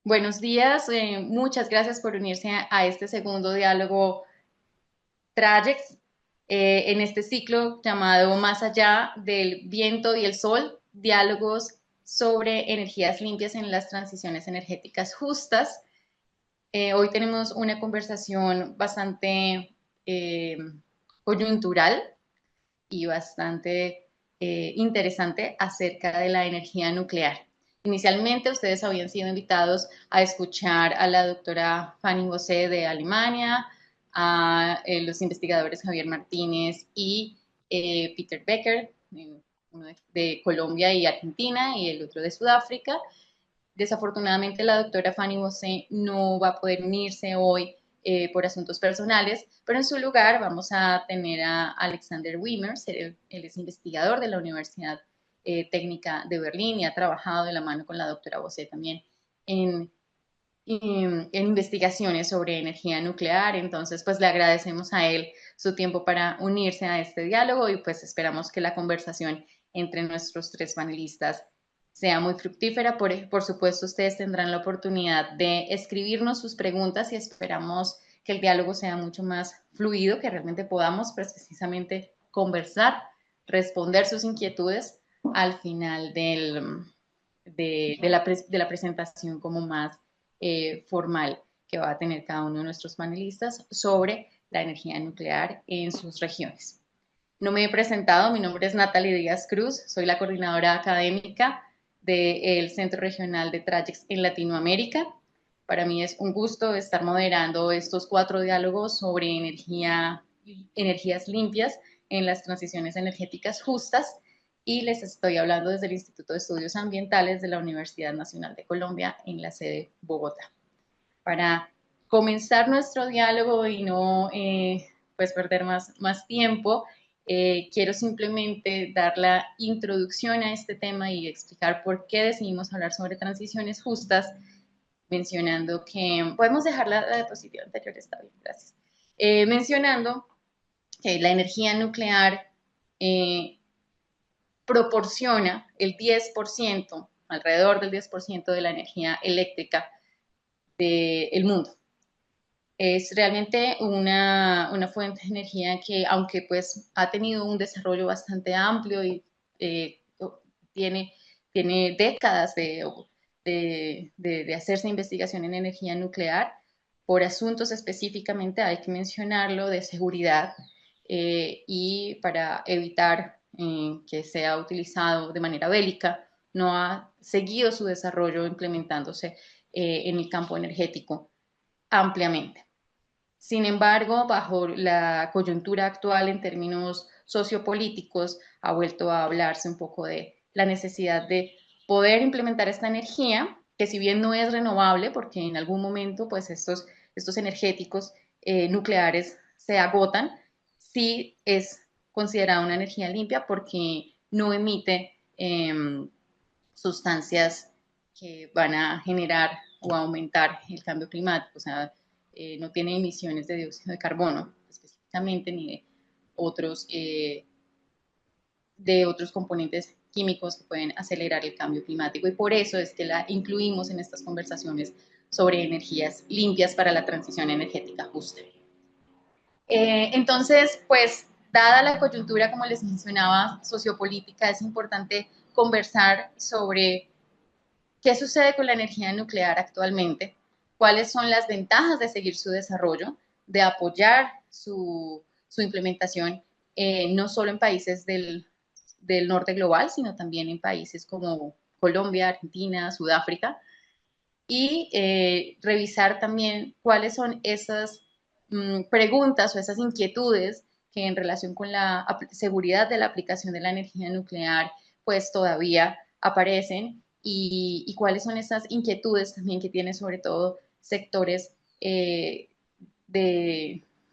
Buenos días, muchas gracias por unirse a este segundo diálogo Trajects en este ciclo llamado Más allá del viento y el sol, diálogos sobre energías limpias en las transiciones energéticas justas. Hoy tenemos una conversación bastante eh, coyuntural y bastante interesante acerca de la energía nuclear. Inicialmente ustedes habían sido invitados a escuchar a la doctora Fanny José de Alemania, a los investigadores Javier Martínez y Peter Becker, uno de Colombia y Argentina y el otro de Sudáfrica. Desafortunadamente, la doctora Fanny José no va a poder unirse hoy por asuntos personales, pero en su lugar vamos a tener a Alexander Wimmers. Él es investigador de la Universidad Técnica de Berlín y ha trabajado de la mano con la doctora José también en, en investigaciones sobre energía nuclear. Entonces, pues le agradecemos a él su tiempo para unirse a este diálogo y pues esperamos que la conversación entre nuestros tres panelistas sea muy fructífera. Por supuesto, ustedes tendrán la oportunidad de escribirnos sus preguntas y esperamos que el diálogo sea mucho más fluido, que realmente podamos precisamente conversar, responder sus inquietudes al final de la presentación como más formal que va a tener cada uno de nuestros panelistas sobre la energía nuclear en sus regiones. No me he presentado, mi nombre es Natalie Díaz Cruz, soy la coordinadora académica del Centro Regional de Trajex en Latinoamérica. Para mí es un gusto estar moderando estos 4 diálogos sobre energías limpias en las transiciones energéticas justas y les estoy hablando desde el Instituto de Estudios Ambientales de la Universidad Nacional de Colombia en la sede Bogotá. Para comenzar nuestro diálogo y no pues perder más tiempo, quiero simplemente dar la introducción a este tema y explicar por qué decidimos hablar sobre transiciones justas, mencionando que podemos dejar la diapositiva anterior, está bien, gracias. Mencionando que la energía nuclear eh, proporciona el 10%, alrededor del 10% de la energía eléctrica del mundo. Es realmente una fuente de energía que, aunque pues ha tenido un desarrollo bastante amplio y eh, tiene, tiene décadas de hacerse investigación en energía nuclear, por asuntos específicamente hay que mencionarlo de seguridad y para evitar que sea utilizado de manera bélica, no ha seguido su desarrollo implementándose en el campo energético ampliamente. Sin embargo, bajo la coyuntura actual en términos sociopolíticos, ha vuelto a hablarse un poco de la necesidad de poder implementar esta energía, que si bien no es renovable, porque en algún momento pues estos energéticos nucleares se agotan, sí es considerada una energía limpia porque no emite sustancias que van a generar o aumentar el cambio climático, o sea, no tiene emisiones de dióxido de carbono específicamente ni de otros componentes químicos que pueden acelerar el cambio climático y por eso es que la incluimos en estas conversaciones sobre energías limpias para la transición energética justa. Entonces, pues, dada la coyuntura, como les mencionaba, sociopolítica, es importante conversar sobre qué sucede con la energía nuclear actualmente, cuáles son las ventajas de seguir su desarrollo, de apoyar su implementación, no solo en países del norte global, sino también en países como Colombia, Argentina, Sudáfrica, y revisar también cuáles son esas preguntas o esas inquietudes que en relación con la seguridad de la aplicación de la energía nuclear, pues todavía aparecen y cuáles son esas inquietudes también que tienen sobre todo sectores de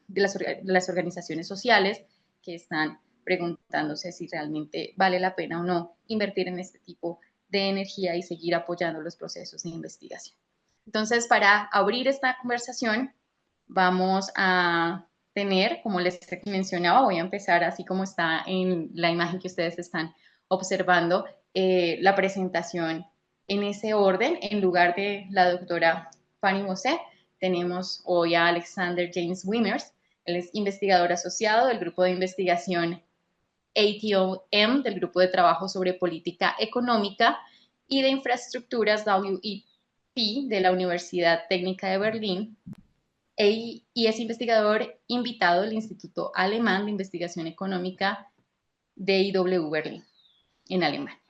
las organizaciones sociales que están preguntándose si realmente vale la pena o no invertir en este tipo de energía y seguir apoyando los procesos de investigación. Entonces, para abrir esta conversación, vamos a tener, como les mencionaba, voy a empezar así como está en la imagen que ustedes están observando, la presentación En ese orden, en lugar de la doctora Fanny Mosé, tenemos hoy a Alexander James Wimmers. Él es investigador asociado del grupo de investigación ATOM, del grupo de trabajo sobre política económica y de infraestructuras WEP de la Universidad Técnica de Berlín, y es investigador invitado del Instituto Alemán de Investigación Económica DIW Berlín, en Alemania.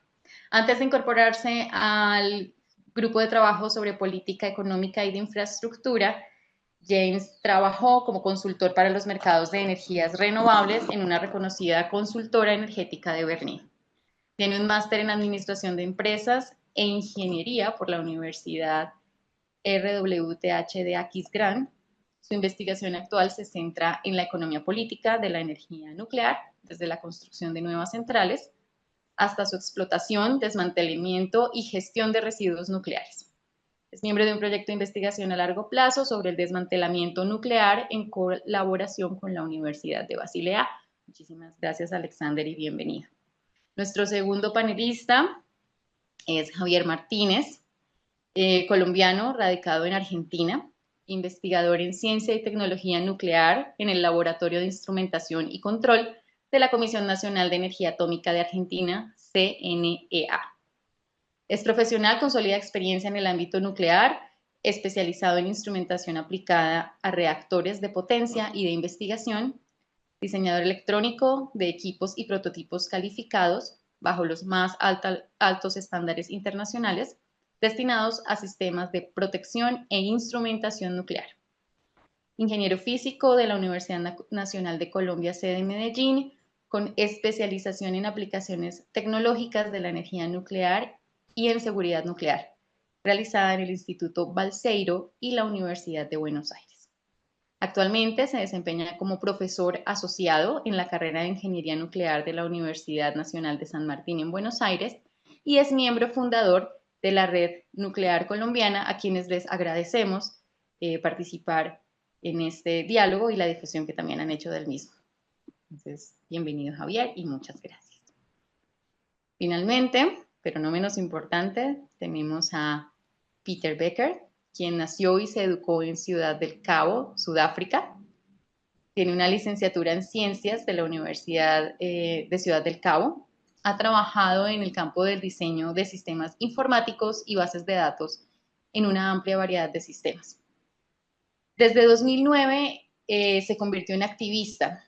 Antes de incorporarse al grupo de trabajo sobre política económica y de infraestructura, James trabajó como consultor para los mercados de energías renovables en una reconocida consultora energética de Berlín. Tiene un máster en administración de empresas e ingeniería por la Universidad RWTH de Aquisgrán. Su investigación actual se centra en la economía política de la energía nuclear, desde la construcción de nuevas centrales hasta su explotación, desmantelamiento y gestión de residuos nucleares. Es miembro de un proyecto de investigación a largo plazo sobre el desmantelamiento nuclear en colaboración con la Universidad de Basilea. Muchísimas gracias, Alexander, y bienvenido. Nuestro segundo panelista es Javier Martínez, colombiano radicado en Argentina, investigador en ciencia y tecnología nuclear en el Laboratorio de Instrumentación y Control de la Comisión Nacional de Energía Atómica de Argentina, CNEA. Es profesional con sólida experiencia en el ámbito nuclear, especializado en instrumentación aplicada a reactores de potencia y de investigación, diseñador electrónico de equipos y prototipos calificados bajo los más altos estándares internacionales destinados a sistemas de protección e instrumentación nuclear. Ingeniero físico de la Universidad Nacional de Colombia, sede en Medellín, con especialización en aplicaciones tecnológicas de la energía nuclear y en seguridad nuclear, realizada en el Instituto Balseiro y la Universidad de Buenos Aires. Actualmente se desempeña como profesor asociado en la carrera de Ingeniería Nuclear de la Universidad Nacional de San Martín en Buenos Aires y es miembro fundador de la Red Nuclear Colombiana, a quienes les agradecemos participar en este diálogo y la difusión que también han hecho del mismo. Entonces, bienvenido, Javier, y muchas gracias. Finalmente, pero no menos importante, tenemos a Peter Becker, quien nació y se educó en Ciudad del Cabo, Sudáfrica. Tiene una licenciatura en Ciencias de la Universidad de Ciudad del Cabo. Ha trabajado en el campo del diseño de sistemas informáticos y bases de datos en una amplia variedad de sistemas. Desde 2009 se convirtió en activista,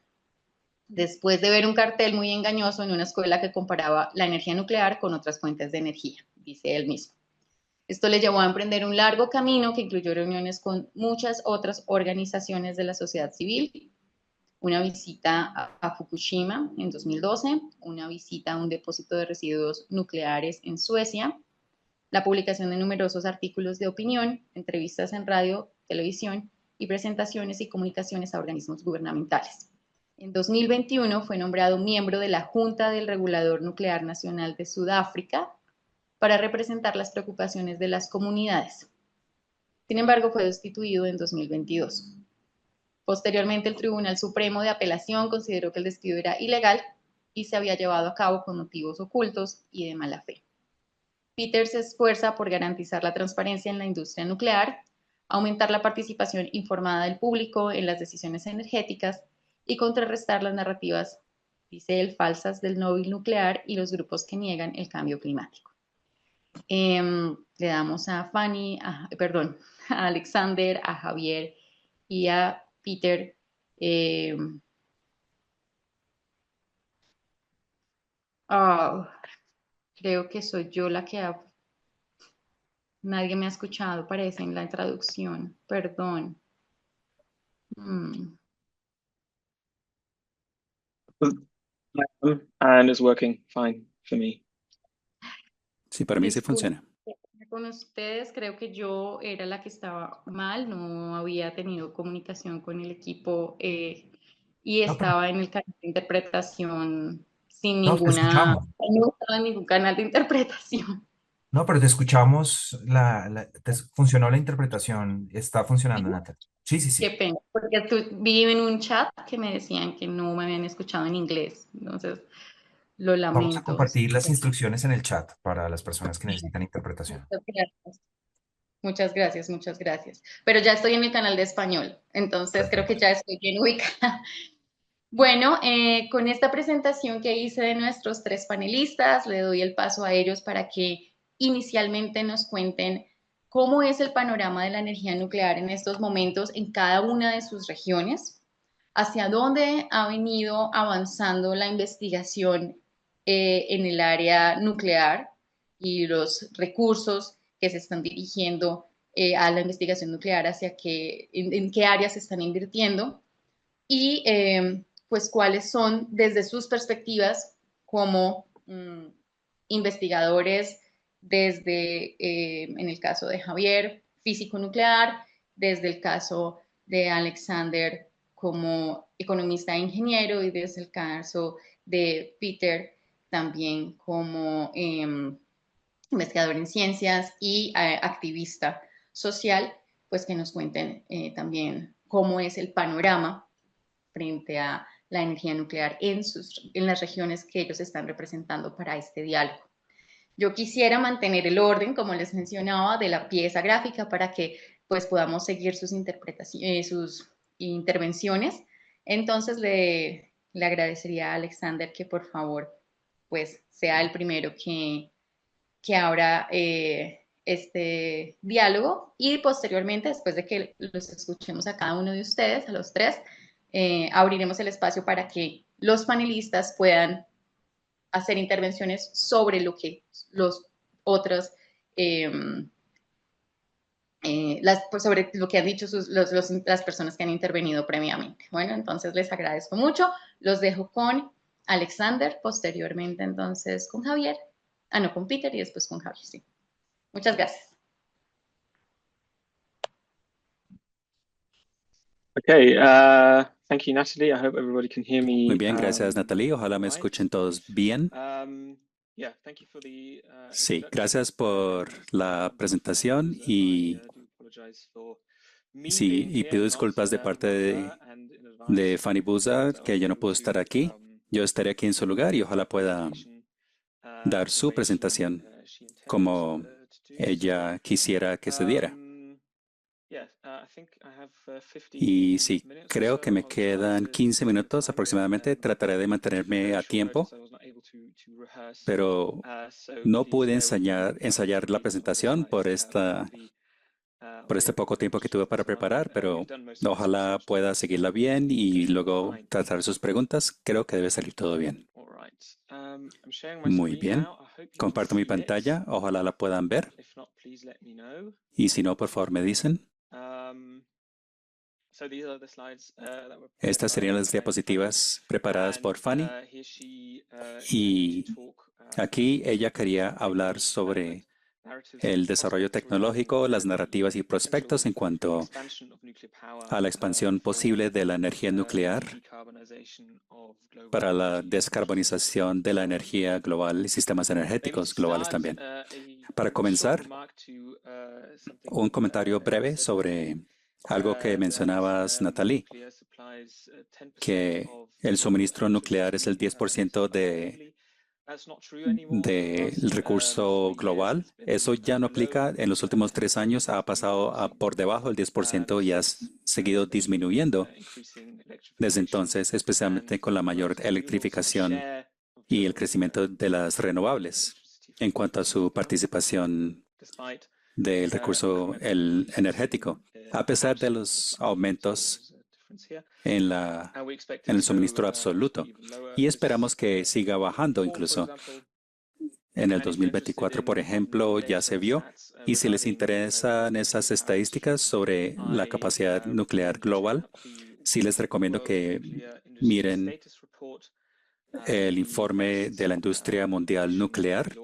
después de ver un cartel muy engañoso en una escuela que comparaba la energía nuclear con otras fuentes de energía, dice él mismo. Esto le llevó a emprender un largo camino que incluyó reuniones con muchas otras organizaciones de la sociedad civil, una visita a Fukushima en 2012, una visita a un depósito de residuos nucleares en Suecia, la publicación de numerosos artículos de opinión, entrevistas en radio, televisión y presentaciones y comunicaciones a organismos gubernamentales. En 2021 fue nombrado miembro de la Junta del Regulador Nuclear Nacional de Sudáfrica para representar las preocupaciones de las comunidades. Sin embargo, fue destituido en 2022. Posteriormente, el Tribunal Supremo de Apelación consideró que el despido era ilegal y se había llevado a cabo con motivos ocultos y de mala fe. Peter se esfuerza por garantizar la transparencia en la industria nuclear, aumentar la participación informada del público en las decisiones energéticas y contrarrestar las narrativas, dice él, falsas del lobby nuclear y los grupos que niegan el cambio climático. Le damos a Fanny, a Alexander, a Javier y a Peter. Creo que soy yo la que ha... Nadie me ha escuchado, parece, en la traducción. Perdón. And it's working fine for me. Sí, para mí sí funciona. Con ustedes creo que yo era la que estaba mal, no había tenido comunicación con el equipo y estaba en el canal de interpretación sin No, te escuchamos. no estaba en ningún canal de interpretación. No, pero te escuchamos, funcionó la interpretación, está funcionando, Natalia. Sí, sí, Qué sí. pena, porque vi en un chat que me decían que no me habían escuchado en inglés, entonces Lo Vamos a lamento. compartir las instrucciones en el chat para las personas que necesitan interpretación. Muchas gracias. Muchas gracias, muchas gracias. Pero ya estoy en el canal de español, entonces creo que ya estoy bien ubicada. Bueno, con esta presentación que hice de nuestros 3 panelistas, le doy el paso a ellos para que inicialmente nos cuenten cómo es el panorama de la energía nuclear en estos momentos en cada una de sus regiones, hacia dónde ha venido avanzando la investigación en el área nuclear y los recursos que se están dirigiendo a la investigación nuclear, hacia en qué áreas se están invirtiendo y pues cuáles son desde sus perspectivas como investigadores desde, en el caso de Javier, físico nuclear, desde el caso de Alexander como economista e ingeniero y desde el caso de Peter también como investigador en ciencias y activista social, pues que nos cuenten también cómo es el panorama frente a la energía nuclear en las regiones que ellos están representando para este diálogo. Yo quisiera mantener el orden, como les mencionaba, de la pieza gráfica para que pues podamos seguir sus intervenciones. Entonces le agradecería a Alexander que por favor pues sea el primero que abra este diálogo y posteriormente, después de que los escuchemos a cada uno de ustedes, a los 3, abriremos el espacio para que los panelistas puedan hacer intervenciones sobre lo que los otros, sobre lo que han dicho las personas que han intervenido previamente. Bueno, entonces les agradezco mucho. Los dejo con Alexander, posteriormente entonces con Javier, no, con Peter y después con Javier, sí. Muchas gracias. Okay, thank you, Natalie. I hope everybody can hear me. Muy bien, gracias Natalie. Ojalá me escuchen todos bien. Yeah, thank you for the, Sí, introduction. gracias por la presentación y sí, y pido disculpas de parte de Fanny Buza que yo no puedo estar aquí. Yo estaré aquí en su lugar y ojalá pueda dar su presentación como ella quisiera que se diera. Y sí, creo que me quedan 15 minutos aproximadamente. Trataré de mantenerme a tiempo, pero no pude ensayar la presentación por este poco tiempo que tuve para preparar, pero ojalá pueda seguirla bien y luego tratar sus preguntas. Creo que debe salir todo bien. Muy bien. Comparto mi pantalla. Ojalá la puedan ver. Y si no, por favor, me dicen. Estas serían las diapositivas preparadas por Fanny. Y aquí ella quería hablar sobre el desarrollo tecnológico, las narrativas y prospectos en cuanto a la expansión posible de la energía nuclear para la descarbonización de la energía global y sistemas energéticos globales también. Para comenzar, un comentario breve sobre algo que mencionabas, Natalie, que el suministro nuclear es el 10% del recurso global. Eso ya no aplica. En los últimos 3 años ha pasado por debajo del 10% y ha seguido disminuyendo desde entonces, especialmente con la mayor electrificación y el crecimiento de las renovables en cuanto a su participación del recurso energético, a pesar de los aumentos en el suministro absoluto. Y esperamos que siga bajando incluso. En el 2024, por ejemplo, ya se vio. Y si les interesan esas estadísticas sobre la capacidad nuclear global, sí les recomiendo que miren el informe de la industria mundial nuclear,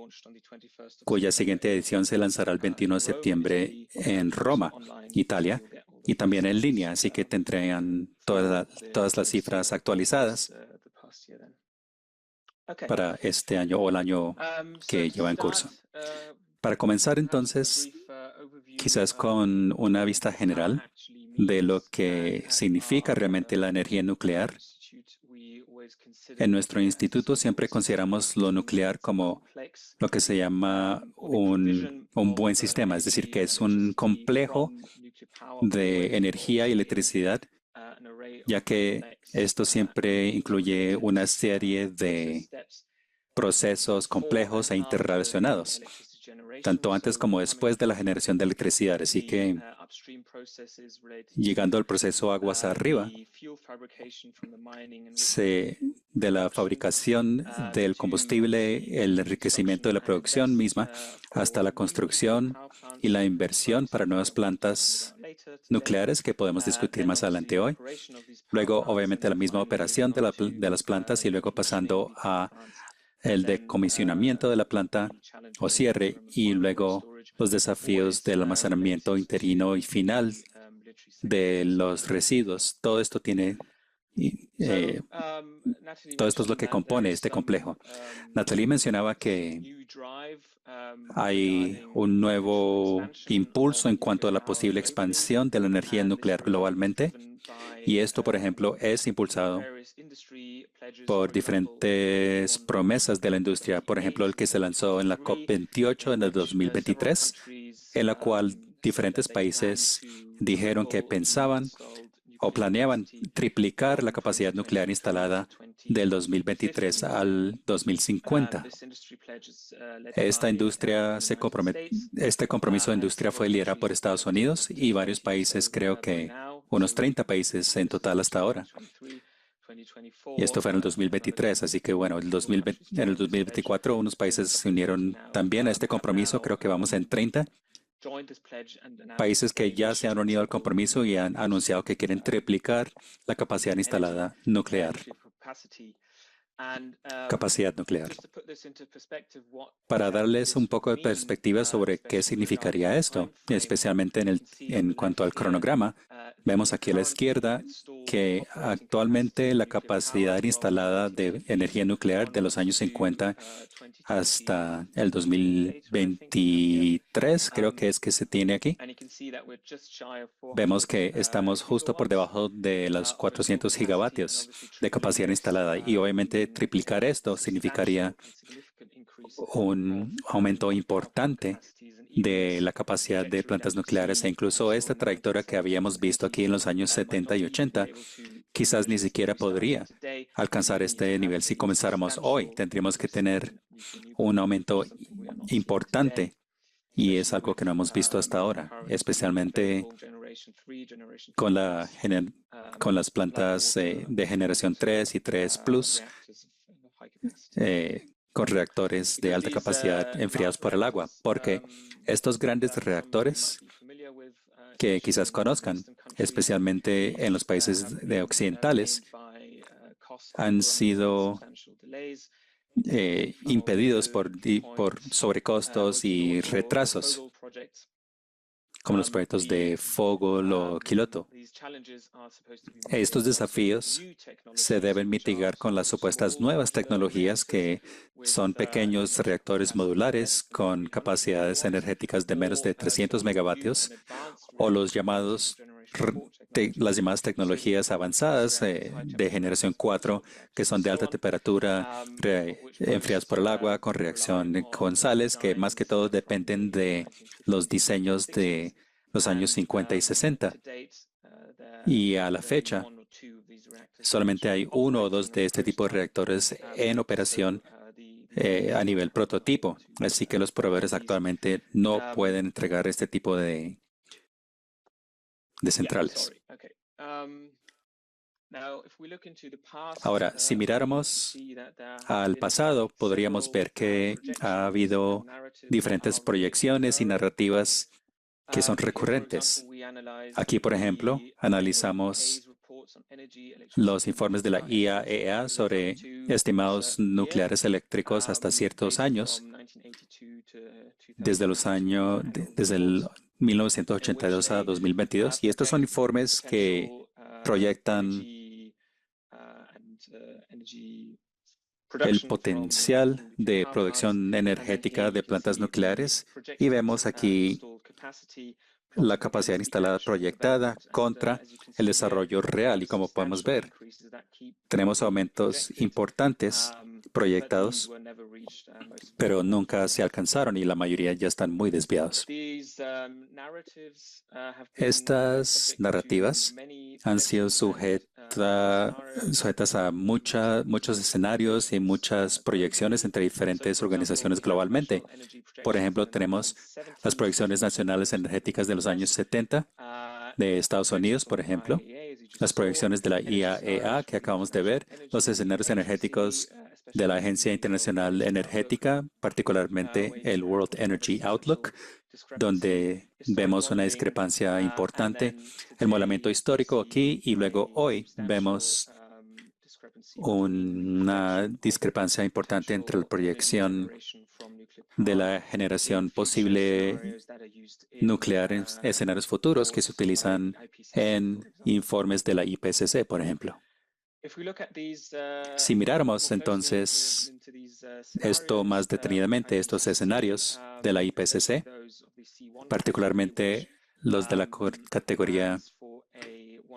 cuya siguiente edición se lanzará el 21 de septiembre en Roma, Italia, y también en línea, así que tendrán todas las cifras actualizadas para este año o el año que lleva en curso. Para comenzar entonces, quizás con una vista general de lo que significa realmente la energía nuclear. En nuestro instituto siempre consideramos lo nuclear como lo que se llama un buen sistema, es decir, que es un complejo de energía y electricidad, ya que esto siempre incluye una serie de procesos complejos e interrelacionados, tanto antes como después de la generación de electricidad. Así que, llegando al proceso aguas arriba, de la fabricación del combustible, el enriquecimiento de la producción misma, hasta la construcción y la inversión para nuevas plantas nucleares que podemos discutir más adelante hoy. Luego, obviamente, la misma operación de las plantas y luego pasando a el decomisionamiento de la planta o cierre y luego los desafíos del almacenamiento interino y final de los residuos. Todo esto todo esto es lo que compone este complejo. Natalie mencionaba que hay un nuevo impulso en cuanto a la posible expansión de la energía nuclear globalmente, y esto, por ejemplo, es impulsado por diferentes promesas de la industria. Por ejemplo, el que se lanzó en la COP28 en el 2023, en la cual diferentes países dijeron que pensaban o planeaban triplicar la capacidad nuclear instalada del 2023 al 2050. Este compromiso de industria fue liderado por Estados Unidos y varios países, creo que unos 30 países en total hasta ahora. Y esto fue en el 2023, así que bueno, en el 2024 unos países se unieron también a este compromiso, creo que vamos en 30. Países que ya se han unido al compromiso y han anunciado que quieren triplicar la capacidad instalada nuclear. Capacidad nuclear. Para darles un poco de perspectiva sobre qué significaría esto, especialmente en cuanto al cronograma, vemos aquí a la izquierda que actualmente la capacidad instalada de energía nuclear de los años 50 hasta el 2023, creo que es que se tiene aquí. Vemos que estamos justo por debajo de los 400 gigavatios de capacidad instalada y obviamente triplicar esto significaría un aumento importante de la capacidad de plantas nucleares e incluso esta trayectoria que habíamos visto aquí en los años 70 y 80 quizás ni siquiera podría alcanzar este nivel si comenzáramos hoy. Tendríamos que tener un aumento importante y es algo que no hemos visto hasta ahora, especialmente con las plantas de generación 3 y 3 Plus, con reactores de alta capacidad enfriados por el agua, porque estos grandes reactores que quizás conozcan, especialmente en los países occidentales, han sido impedidos por sobrecostos y retrasos, como los proyectos de Vogtle o Kiloto. Estos desafíos se deben mitigar con las supuestas nuevas tecnologías que son pequeños reactores modulares con capacidades energéticas de menos de 300 megavatios o las llamadas tecnologías avanzadas de generación 4 que son de alta temperatura, enfriadas por el agua con reacción con sales, que más que todo dependen de los diseños de los años 50 y 60. Y a la fecha, solamente hay uno o dos de este tipo de reactores en operación a nivel prototipo. Así que los proveedores actualmente no pueden entregar este tipo de centrales. Ahora, si miráramos al pasado, podríamos ver que ha habido diferentes proyecciones y narrativas que son recurrentes. Aquí, por ejemplo, analizamos los informes de la IAEA sobre estimados nucleares eléctricos hasta ciertos años, desde el 1982 a 2022, y estos son informes que proyectan el potencial de producción energética de plantas nucleares y vemos aquí la capacidad instalada proyectada contra el desarrollo real. Y como podemos ver, tenemos aumentos importantes proyectados, pero nunca se alcanzaron y la mayoría ya están muy desviados. Estas narrativas han sido sujetas a muchos escenarios y muchas proyecciones entre diferentes organizaciones globalmente. Por ejemplo, tenemos las proyecciones nacionales energéticas de los años 70 de Estados Unidos, por ejemplo, las proyecciones de la IAEA que acabamos de ver, los escenarios energéticos de la Agencia Internacional Energética, particularmente el World Energy Outlook, donde vemos una discrepancia importante, el movimiento histórico aquí, y luego hoy vemos una discrepancia importante entre la proyección de la generación posible nuclear en escenarios futuros que se utilizan en informes de la IPCC, por ejemplo. Si miráramos entonces esto más detenidamente, estos escenarios de la IPCC, particularmente los de la categoría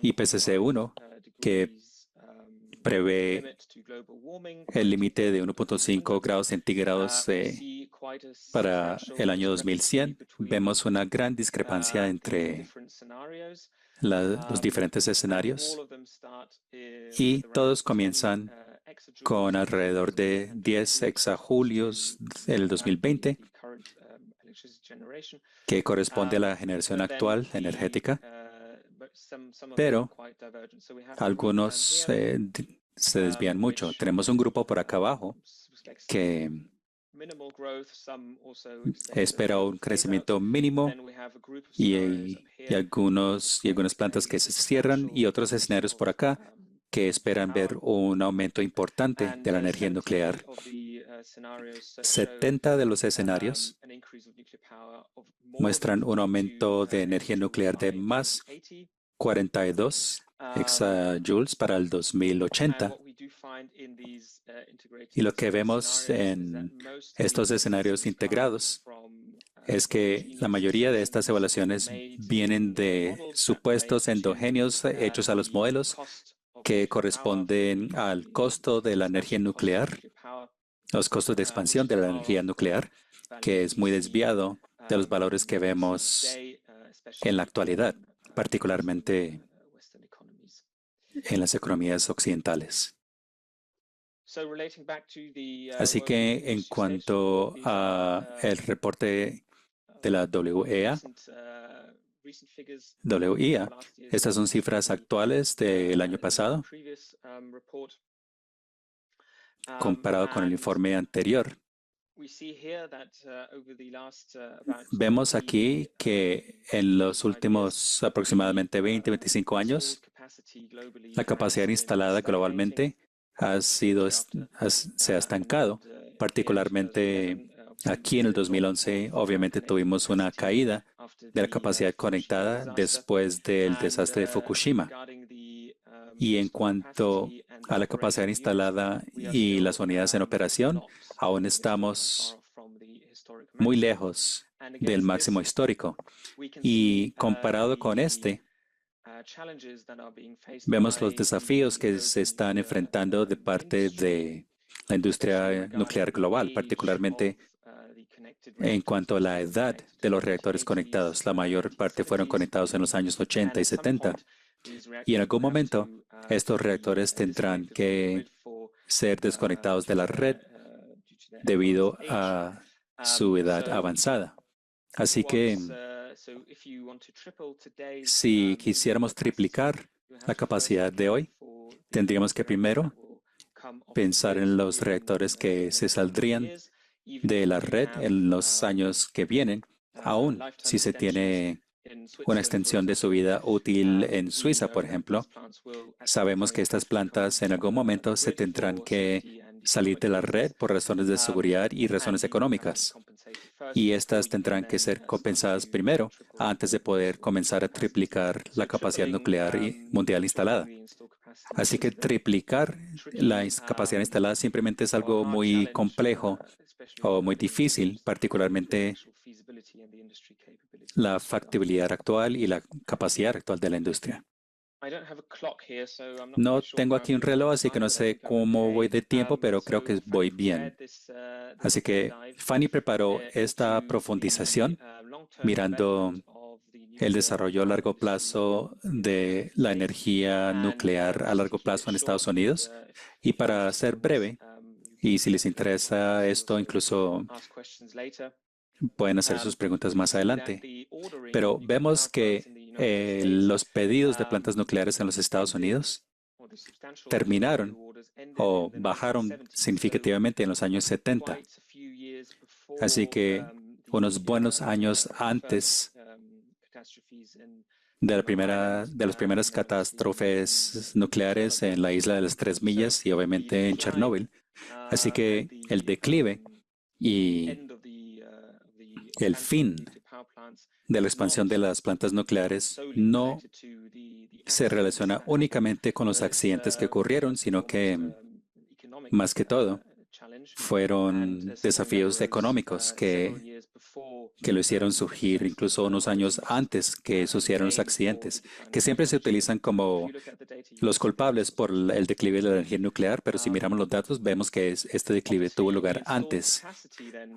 IPCC 1, que prevé el límite de 1.5 grados centígrados para el año 2100, vemos una gran discrepancia entre los diferentes escenarios y todos comienzan con alrededor de 10 exajulios en el 2020, que corresponde a la generación actual energética, pero algunos se desvían mucho. Tenemos un grupo por acá abajo que espera un crecimiento mínimo y algunas plantas que se cierran y otros escenarios por acá que esperan ver un aumento importante de la energía nuclear. 70 de los escenarios muestran un aumento de energía nuclear de más 42 exajoules para el 2080. Y lo que vemos en estos escenarios integrados es que la mayoría de estas evaluaciones vienen de supuestos endogéneos hechos a los modelos que corresponden al costo de la energía nuclear, los costos de expansión de la energía nuclear, que es muy desviado de los valores que vemos en la actualidad, particularmente en las economías occidentales. Así que en cuanto al reporte de la WEA, estas son cifras actuales del año pasado, comparado con el informe anterior. Vemos aquí que en los últimos aproximadamente 20-25 años, la capacidad instalada globalmente se ha estancado, particularmente aquí en el 2011. Obviamente tuvimos una caída de la capacidad conectada después del desastre de Fukushima. Y en cuanto a la capacidad instalada y las unidades en operación, aún estamos muy lejos del máximo histórico. Y comparado con vemos los desafíos que se están enfrentando de parte de la industria nuclear global, particularmente en cuanto a la edad de los reactores conectados. La mayor parte fueron conectados en los años 80 y 70. Y en algún momento, estos reactores tendrán que ser desconectados de la red debido a su edad avanzada. Así que, si quisiéramos triplicar la capacidad de hoy, tendríamos que primero pensar en los reactores que se saldrían de la red en los años que vienen, aún si se tiene una extensión de su vida útil en Suiza, por ejemplo. Sabemos que estas plantas en algún momento se tendrán que salir de la red por razones de seguridad y razones económicas. Y estas tendrán que ser compensadas primero antes de poder comenzar a triplicar la capacidad nuclear mundial instalada. Así que triplicar la capacidad instalada simplemente es algo muy complejo o muy difícil, particularmente la factibilidad actual y la capacidad actual de la industria. No tengo aquí un reloj, así que no sé cómo voy de tiempo, pero creo que voy bien. Así que Fanny preparó esta profundización mirando el desarrollo a largo plazo de la energía nuclear a largo plazo en Estados Unidos. Y para ser breve, y si les interesa esto, incluso pueden hacer sus preguntas más adelante. Pero vemos que los pedidos de plantas nucleares en los Estados Unidos terminaron o bajaron significativamente en los años 70. Así que unos buenos años antes de las primeras catástrofes nucleares en la isla de las Tres Millas y obviamente en Chernóbil. Así que el declive y el fin de la expansión de las plantas nucleares no se relaciona únicamente con los accidentes que ocurrieron, sino que, más que todo, fueron desafíos económicos que lo hicieron surgir incluso unos años antes que sucedieran los accidentes, que siempre se utilizan como los culpables por el declive de la energía nuclear, pero si miramos los datos vemos que este declive tuvo lugar antes.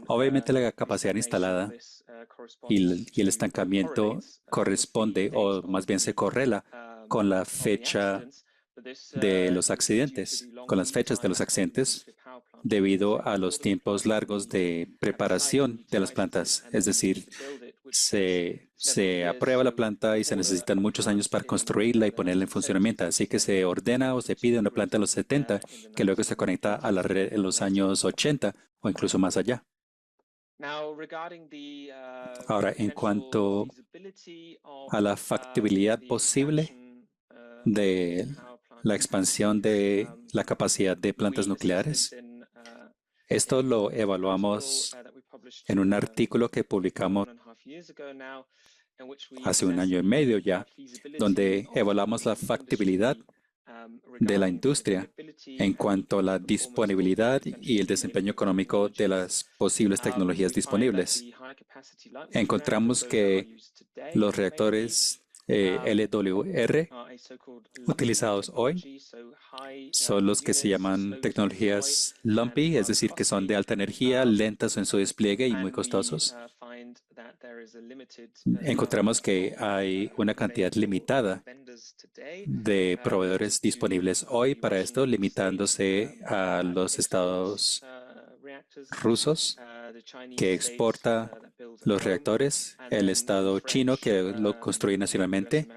Obviamente la capacidad instalada y el estancamiento corresponde, o más bien se correla, con la fecha de los accidentes, con las fechas de los accidentes, debido a los tiempos largos de preparación de las plantas. Es decir, se aprueba la planta y se necesitan muchos años para construirla y ponerla en funcionamiento. Así que se ordena o se pide una planta en los 70, que luego se conecta a la red en los años 80 o incluso más allá. Ahora, en cuanto a la factibilidad posible de la expansión de la capacidad de plantas nucleares, esto lo evaluamos en un artículo que publicamos hace un año y medio ya, donde evaluamos la factibilidad de la industria en cuanto a la disponibilidad y el desempeño económico de las posibles tecnologías disponibles. Encontramos que los reactores LWR utilizados hoy son los que se llaman tecnologías lumpy, es decir, que son de alta energía, lentas en su despliegue y muy costosos. Encontramos que hay una cantidad limitada de proveedores disponibles hoy para esto, limitándose a los estados rusos que exporta los reactores, el estado chino que lo construye nacionalmente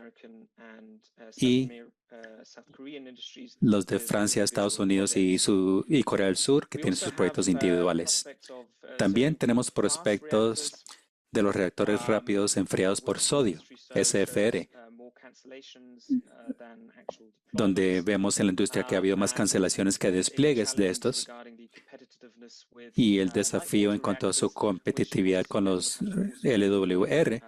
y los de Francia, Estados Unidos y Corea del Sur que tienen sus proyectos individuales. También tenemos prospectos de los reactores rápidos enfriados por sodio, SFR, donde vemos en la industria que ha habido más cancelaciones que despliegues de estos, y el desafío en cuanto a su competitividad con los LWR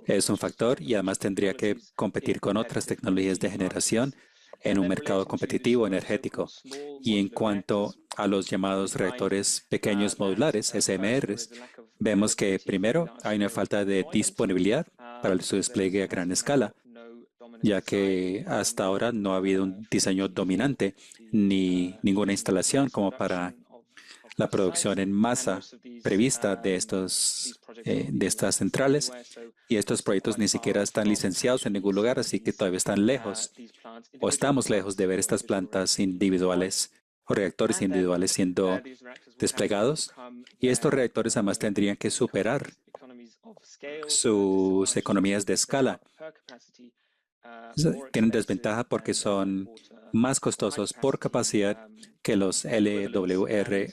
es un factor, y además tendría que competir con otras tecnologías de generación en un mercado competitivo energético. Y en cuanto a los llamados reactores pequeños modulares, SMRs, vemos que primero hay una falta de disponibilidad para su despliegue a gran escala, ya que hasta ahora no ha habido un diseño dominante ni ninguna instalación como para la producción en masa prevista de estas centrales, y estos proyectos ni siquiera están licenciados en ningún lugar, así que todavía están lejos o estamos lejos de ver estas plantas individuales o reactores individuales siendo desplegados, y estos reactores además tendrían que superar sus economías de escala. Tienen desventaja porque son más costosos por capacidad que los LWR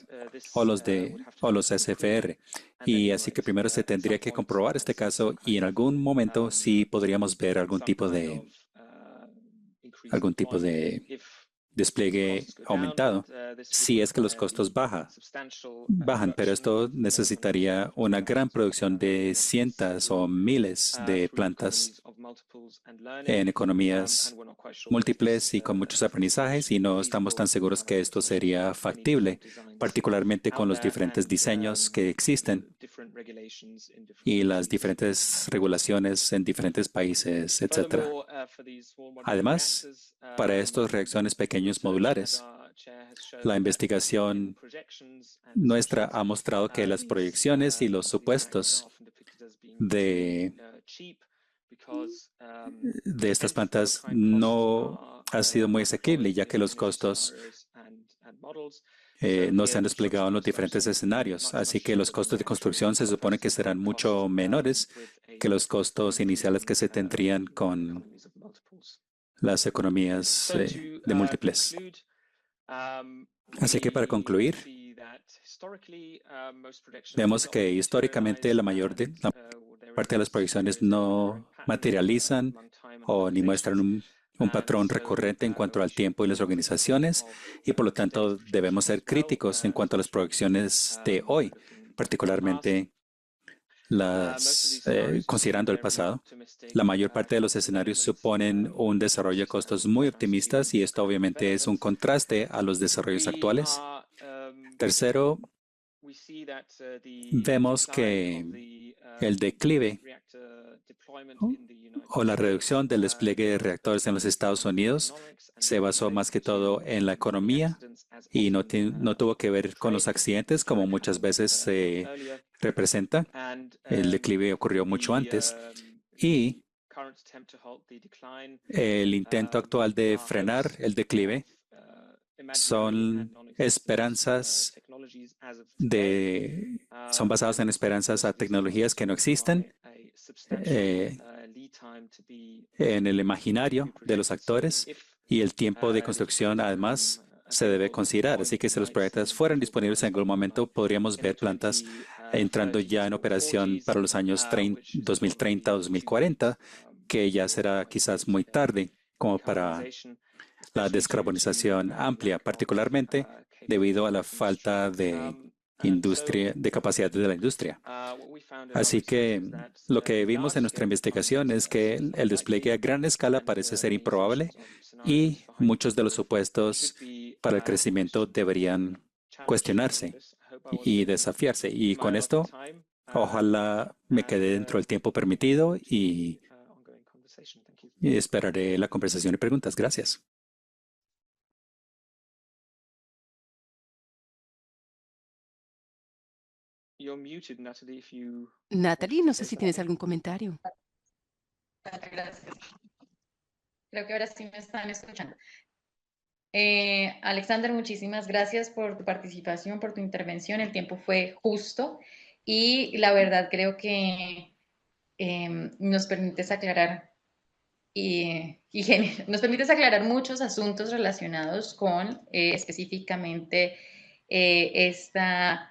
o los SFR. Y así que primero se tendría que comprobar este caso, y en algún momento sí podríamos ver algún tipo de despliegue aumentado si es que los costos bajan, pero esto necesitaría una gran producción de cientos o miles de plantas en economías múltiples y con muchos aprendizajes, y no estamos tan seguros que esto sería factible, particularmente con los diferentes diseños que existen y las diferentes regulaciones en diferentes países, etcétera. Además, para estas reacciones pequeños modulares, la investigación nuestra ha mostrado que las proyecciones y los supuestos de estas plantas no ha sido muy asequible, ya que los costos no se han desplegado en los diferentes escenarios. Así que los costos de construcción se supone que serán mucho menores que los costos iniciales que se tendrían con las economías de múltiples. Así que para concluir, vemos que históricamente la parte de las proyecciones no materializan o ni muestran un patrón recurrente en cuanto al tiempo y las organizaciones, y por lo tanto debemos ser críticos en cuanto a las proyecciones de hoy, particularmente considerando el pasado. La mayor parte de los escenarios suponen un desarrollo de costos muy optimistas y esto obviamente es un contraste a los desarrollos actuales. Tercero, vemos que el declive o la reducción del despliegue de reactores en los Estados Unidos se basó más que todo en la economía y no tuvo que ver con los accidentes como muchas veces se representa. El declive ocurrió mucho antes y el intento actual de frenar el declive son basadas en esperanzas a tecnologías que no existen, en el imaginario de los actores, y el tiempo de construcción además se debe considerar. Así que si los proyectos fueran disponibles en algún momento, podríamos ver plantas entrando ya en operación para los años 2030 o 2040, que ya será quizás muy tarde como para la descarbonización amplia, particularmente debido a la falta de capacidad de la industria. Así que lo que vimos en nuestra investigación es que el despliegue a gran escala parece ser improbable y muchos de los supuestos para el crecimiento deberían cuestionarse y desafiarse. Y con esto, ojalá me quede dentro del tiempo permitido y esperaré la conversación y preguntas. Gracias. Natalie, no sé si tienes algún comentario. Gracias. Creo que ahora sí me están escuchando. Alexander, muchísimas gracias por tu participación, por tu intervención. El tiempo fue justo y la verdad creo que nos permites aclarar nos permites aclarar muchos asuntos relacionados con específicamente esta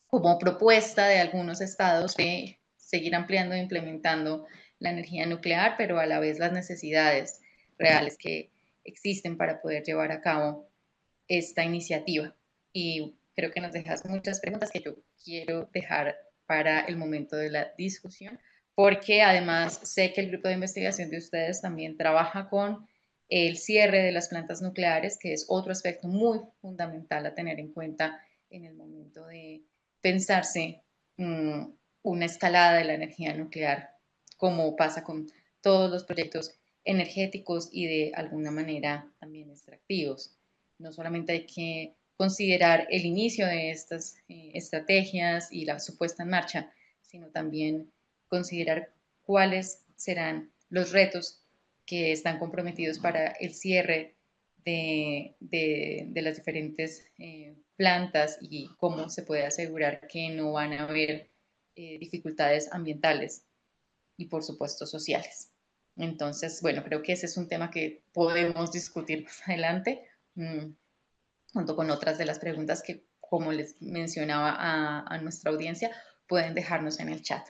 como propuesta de algunos estados de seguir ampliando e implementando la energía nuclear, pero a la vez las necesidades reales que existen para poder llevar a cabo esta iniciativa. Y creo que nos dejas muchas preguntas que yo quiero dejar para el momento de la discusión, porque además sé que el grupo de investigación de ustedes también trabaja con el cierre de las plantas nucleares, que es otro aspecto muy fundamental a tener en cuenta en el momento de pensarse una escalada de la energía nuclear, como pasa con todos los proyectos energéticos y de alguna manera también extractivos. No solamente hay que considerar el inicio de estas estrategias y la su puesta en marcha, sino también considerar cuáles serán los retos que están comprometidos para el cierre de las diferentes plantas y cómo se puede asegurar que no van a haber dificultades ambientales y, por supuesto, sociales. Entonces, bueno, creo que ese es un tema que podemos discutir más adelante, junto con otras de las preguntas que, como les mencionaba a nuestra audiencia, pueden dejarnos en el chat.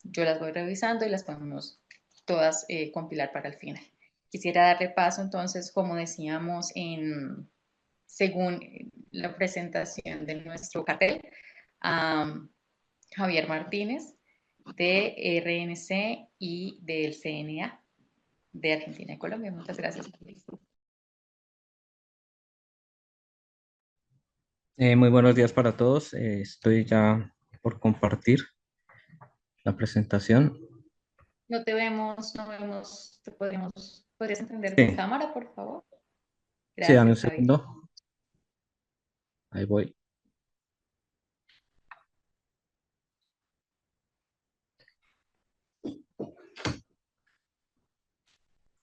Yo las voy revisando y las podemos todas compilar para el final. Quisiera darle paso entonces, como decíamos, según la presentación de nuestro cartel, a Javier Martínez de RNC y del CNA de Argentina y Colombia. Muchas gracias. Muy buenos días para todos. Estoy ya por compartir la presentación. No te vemos, no vemos, ¿podrías encender tu Sí, cámara, por favor? sí, dame un Gracias, David. segundo. Ahí voy.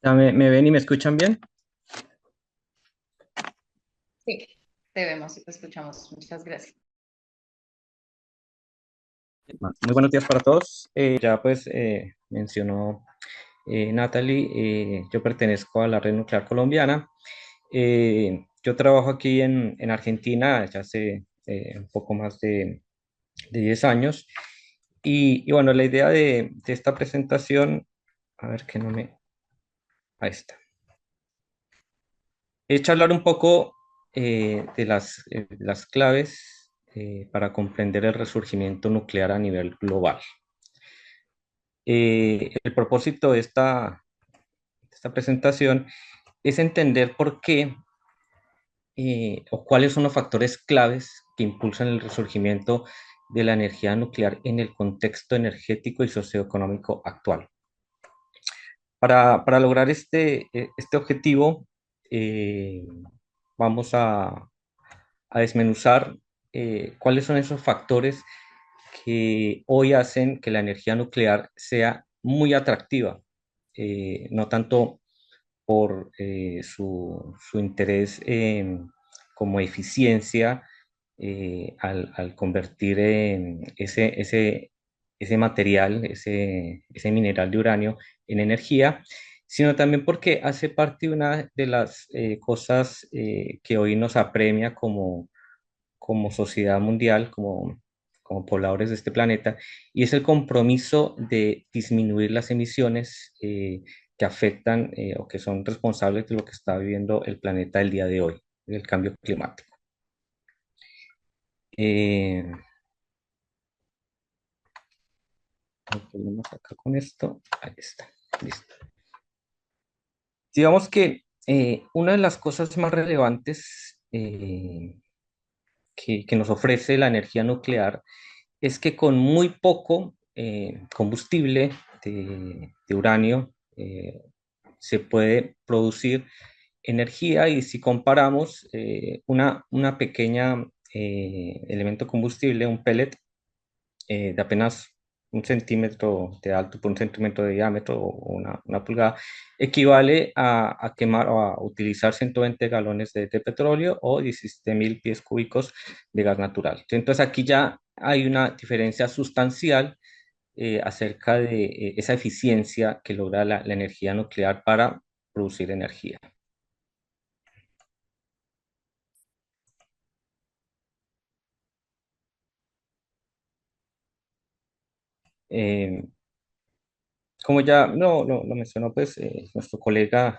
¿Ya me ven y me escuchan bien? Sí, te vemos y te escuchamos. Muchas gracias. Muy buenos días para todos. Ya pues mencionó Natalie, yo pertenezco a la Red Nuclear Colombiana. Yo trabajo aquí en Argentina ya hace un poco más de 10 años. Y bueno, la idea de esta presentación, a ver que no me... Ahí está. Es charlar un poco de las claves para comprender el resurgimiento nuclear a nivel global. El propósito de esta presentación es entender por qué o cuáles son los factores claves que impulsan el resurgimiento de la energía nuclear en el contexto energético y socioeconómico actual. Para lograr este objetivo, eh, vamos a desmenuzar cuáles son esos factores que hoy hacen que la energía nuclear sea muy atractiva, no tanto por su interés como eficiencia al convertir en ese material, ese mineral de uranio en energía, sino también porque hace parte de una de las cosas que hoy nos apremia como sociedad mundial, como pobladores de este planeta, y es el compromiso de disminuir las emisiones que afectan o que son responsables de lo que está viviendo el planeta el día de hoy, el cambio climático. Eh, hay problemas acá con esto. Ahí está, listo. Digamos que una de las cosas más relevantes que nos ofrece la energía nuclear es que con muy poco combustible de uranio se puede producir energía, y si comparamos una pequeña elemento combustible, un pellet de apenas 1 centímetro de alto por 1 centímetro de diámetro o una pulgada, equivale a quemar o a utilizar 120 galones de petróleo o 17.000 pies cúbicos de gas natural. Entonces aquí ya hay una diferencia sustancial acerca de esa eficiencia que logra la energía nuclear para producir energía. Eh, Como ya lo mencionó pues, nuestro colega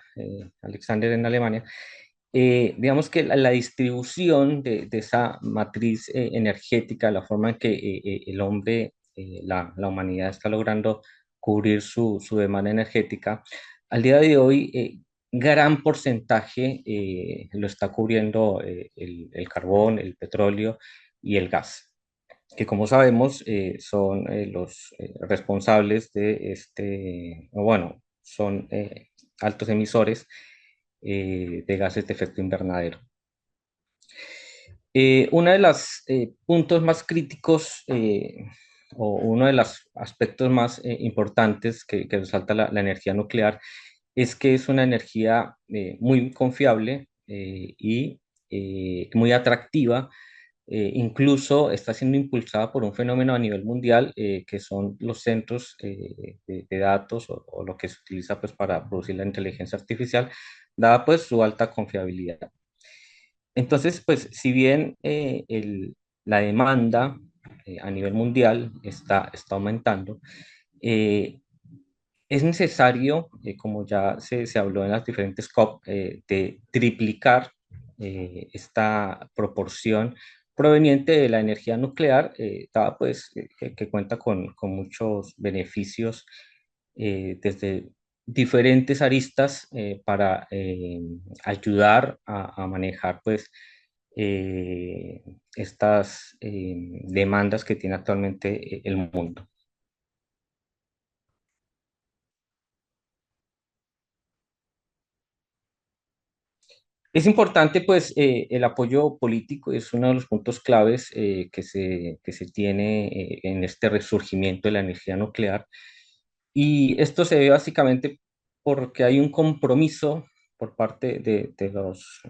Alexander en Alemania, digamos que la distribución de esa matriz energética, la forma en que el hombre, la humanidad está logrando cubrir su demanda energética, al día de hoy, gran porcentaje lo está cubriendo el carbón, el petróleo y el gas, que como sabemos son los responsables de o bueno, son altos emisores de gases de efecto invernadero. Uno de los puntos más críticos o uno de los aspectos más importantes que resalta la energía nuclear es que es una energía muy confiable y muy atractiva. Incluso está siendo impulsada por un fenómeno a nivel mundial que son los centros de datos o lo que se utiliza pues, para producir la inteligencia artificial, dada pues su alta confiabilidad. Entonces, pues si bien la demanda a nivel mundial está aumentando, eh, es necesario, como ya se habló en las diferentes COP, de triplicar esta proporción proveniente de la energía nuclear, dada pues que cuenta con muchos beneficios desde diferentes aristas para ayudar a manejar pues estas demandas que tiene actualmente el mundo. Es importante, pues, el apoyo político es uno de los puntos claves que se tiene en este resurgimiento de la energía nuclear. Y esto se ve básicamente porque hay un compromiso por parte de los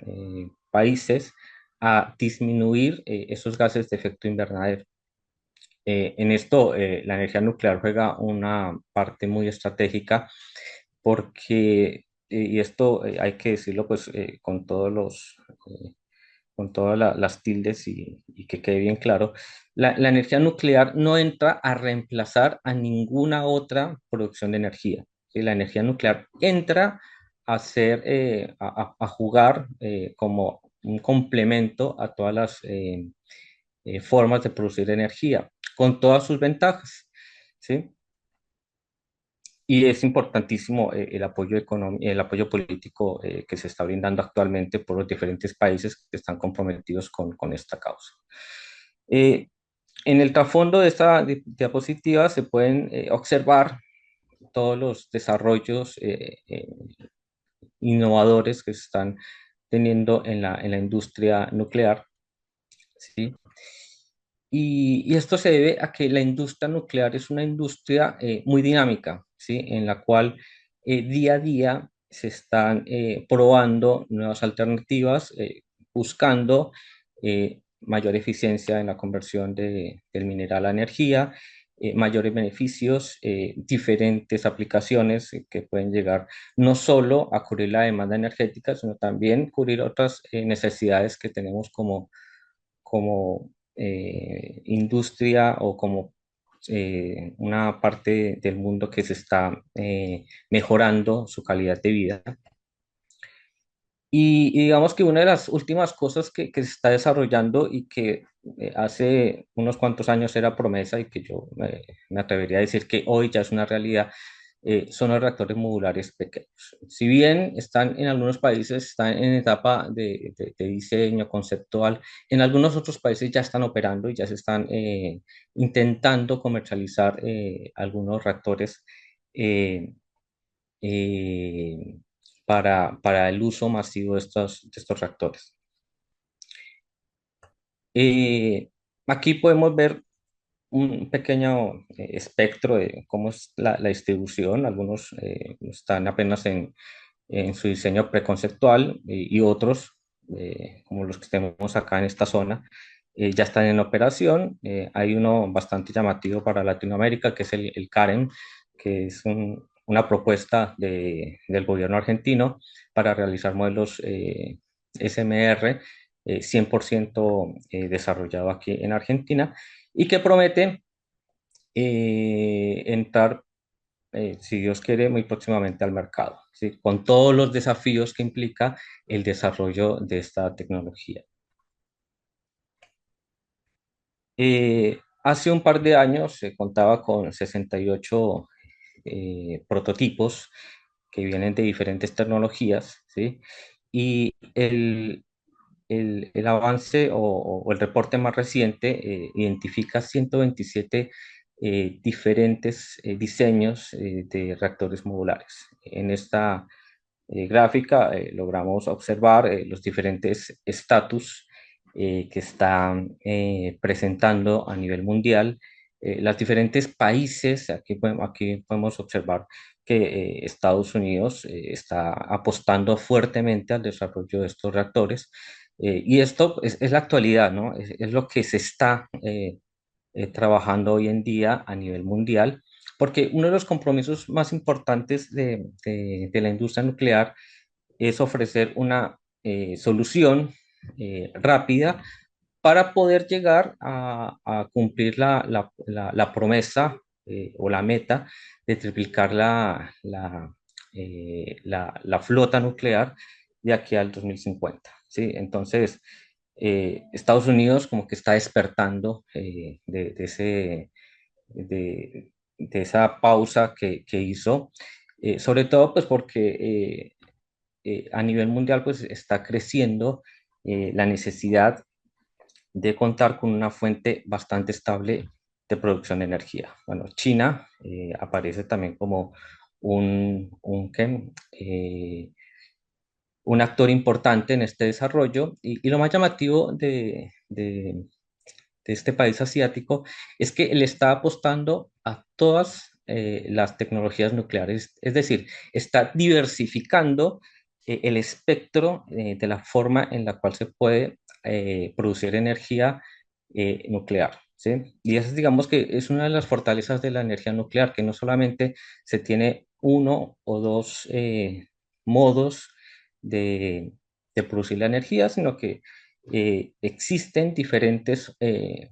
países a disminuir esos gases de efecto invernadero. En esto, la energía nuclear juega una parte muy estratégica porque, y esto hay que decirlo pues con todos con todas las tildes y que quede bien claro, la energía nuclear no entra a reemplazar a ninguna otra producción de energía. ¿Sí? La energía nuclear entra a ser, a jugar como un complemento a todas las formas de producir energía, con todas sus ventajas. ¿Sí? Y es importantísimo el apoyo el apoyo político que se está brindando actualmente por los diferentes países que están comprometidos con esta causa. En el trasfondo de esta diapositiva se pueden observar todos los desarrollos innovadores que se están teniendo en en la industria nuclear. ¿Sí? Y esto se debe a que la industria nuclear es una industria muy dinámica, ¿sí? En la cual día a día se están probando nuevas alternativas, buscando mayor eficiencia en la conversión del mineral a energía, mayores beneficios, diferentes aplicaciones que pueden llegar no solo a cubrir la demanda energética, sino también cubrir otras necesidades que tenemos como industria o como una parte del mundo que se está mejorando su calidad de vida. Y digamos que una de las últimas cosas que se está desarrollando y que hace unos cuantos años era promesa y que yo me atrevería a decir que hoy ya es una realidad, son los reactores modulares pequeños. Si bien están en algunos países, están en etapa de diseño conceptual, en algunos otros países ya están operando y ya se están intentando comercializar algunos reactores eh, eh, para el uso masivo de estos reactores. Aquí podemos ver un pequeño espectro de cómo es la distribución. Algunos están apenas en su diseño preconceptual y otros, como los que tenemos acá en esta zona, ya están en operación. Hay uno bastante llamativo para Latinoamérica, que es el CAREM, que es una propuesta del gobierno argentino para realizar modelos SMR 100% desarrollado aquí en Argentina y que promete entrar, si Dios quiere, muy próximamente al mercado, ¿sí? Con todos los desafíos que implica el desarrollo de esta tecnología. Hace un par de años se contaba con 68 prototipos que vienen de diferentes tecnologías, ¿sí? Y el avance o el reporte más reciente identifica 127 diferentes diseños de reactores modulares. En esta gráfica logramos observar los diferentes estatus que están presentando a nivel mundial los diferentes países. Aquí podemos observar que Estados Unidos está apostando fuertemente al desarrollo de estos reactores. Y esto es la actualidad, ¿no? Es lo que se está trabajando hoy en día a nivel mundial, porque uno de los compromisos más importantes de la industria nuclear es ofrecer una solución rápida para poder llegar a cumplir la promesa o la meta de triplicar la flota nuclear de aquí al 2050. ¿Sí? Entonces, Estados Unidos como que está despertando de esa pausa que hizo, sobre todo pues porque a nivel mundial pues está creciendo la necesidad de contar con una fuente bastante estable de producción de energía. Bueno, China aparece también como ¿qué? Un actor importante en este desarrollo y lo más llamativo de este país asiático es que le está apostando a todas las tecnologías nucleares, es decir, está diversificando el espectro de la forma en la cual se puede producir energía nuclear. ¿Sí? Y eso, digamos que es una de las fortalezas de la energía nuclear, que no solamente se tiene uno o dos modos de, de producir la energía, sino que existen diferentes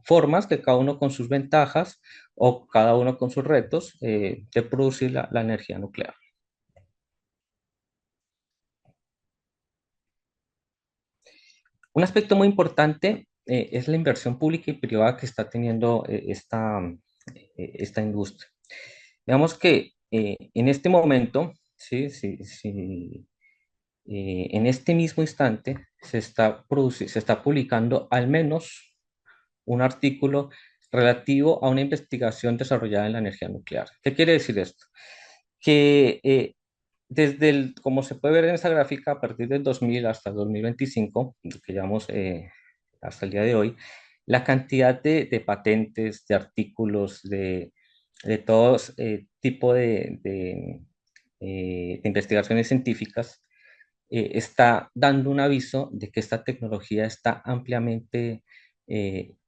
formas, que cada uno con sus ventajas o cada uno con sus retos, de producir la energía nuclear. Un aspecto muy importante es la inversión pública y privada que está teniendo esta industria. Veamos que en este momento, sí, sí, sí, en este mismo instante se está publicando al menos un artículo relativo a una investigación desarrollada en la energía nuclear. ¿Qué quiere decir esto? Que como se puede ver en esa gráfica, a partir del 2000 hasta el 2025, que llevamos hasta el día de hoy, la cantidad de patentes, de artículos, de todos tipo de investigaciones científicas, está dando un aviso de que esta tecnología está ampliamente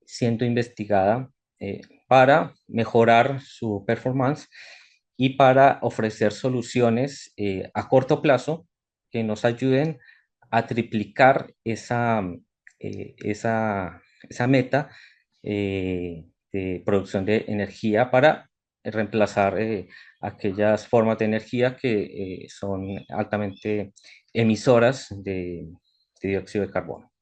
siendo investigada para mejorar su performance y para ofrecer soluciones a corto plazo que nos ayuden a triplicar esa meta de producción de energía para reemplazar aquellas formas de energía que son altamente emisoras de dióxido de carbono.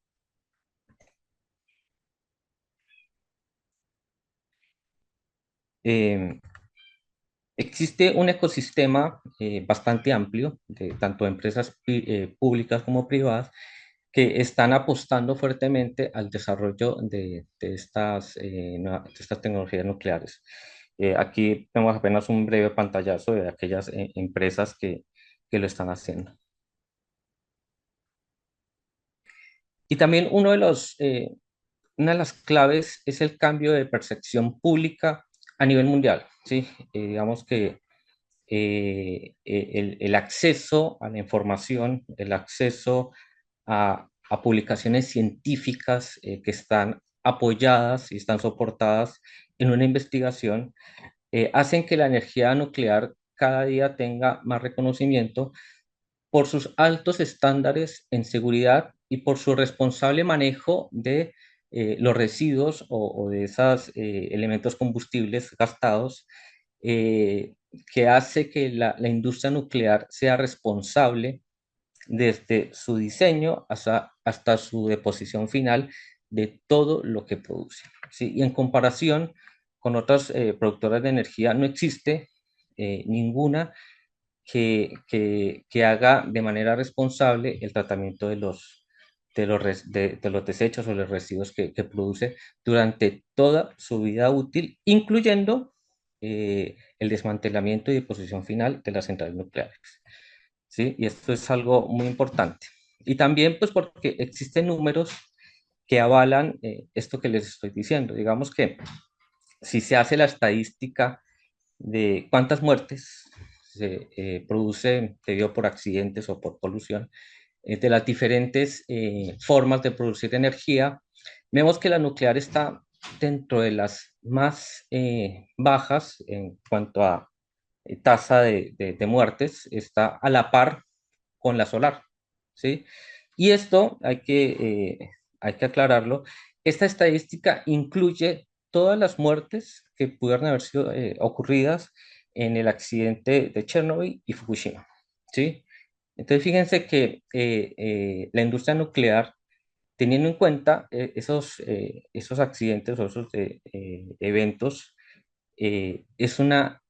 Existe un ecosistema bastante amplio de tanto empresas públicas como privadas que están apostando fuertemente al desarrollo de estas tecnologías nucleares. Aquí tenemos apenas un breve pantallazo de aquellas empresas que lo están haciendo. Y también una de las claves es el cambio de percepción pública a nivel mundial, ¿sí? Digamos que el acceso a la información, el acceso a publicaciones científicas que están apoyadas y están soportadas en una investigación, hacen que la energía nuclear cada día tenga más reconocimiento por sus altos estándares en seguridad y por su responsable manejo de los residuos o de esos elementos combustibles gastados, que hace que la industria nuclear sea responsable desde su diseño hasta su deposición final de todo lo que produce. ¿Sí? Y en comparación con otras productoras de energía, no existe ninguna que haga de manera responsable el tratamiento de los desechos o los residuos que produce durante toda su vida útil, incluyendo el desmantelamiento y deposición final de las centrales nucleares. ¿Sí? Y esto es algo muy importante. Y también, pues, porque existen números que avalan esto que les estoy diciendo. Digamos que si se hace la estadística de cuántas muertes se produce debido por accidentes o por polución, de las diferentes formas de producir energía, vemos que la nuclear está dentro de las más bajas en cuanto a tasa de muertes, está a la par con la solar, ¿sí? Y esto hay que aclararlo. Esta estadística incluye todas las muertes que pudieron haber sido ocurridas en el accidente de Chernobyl y Fukushima, ¿sí? Entonces, fíjense que la industria nuclear, teniendo en cuenta esos accidentes o esos eventos, es una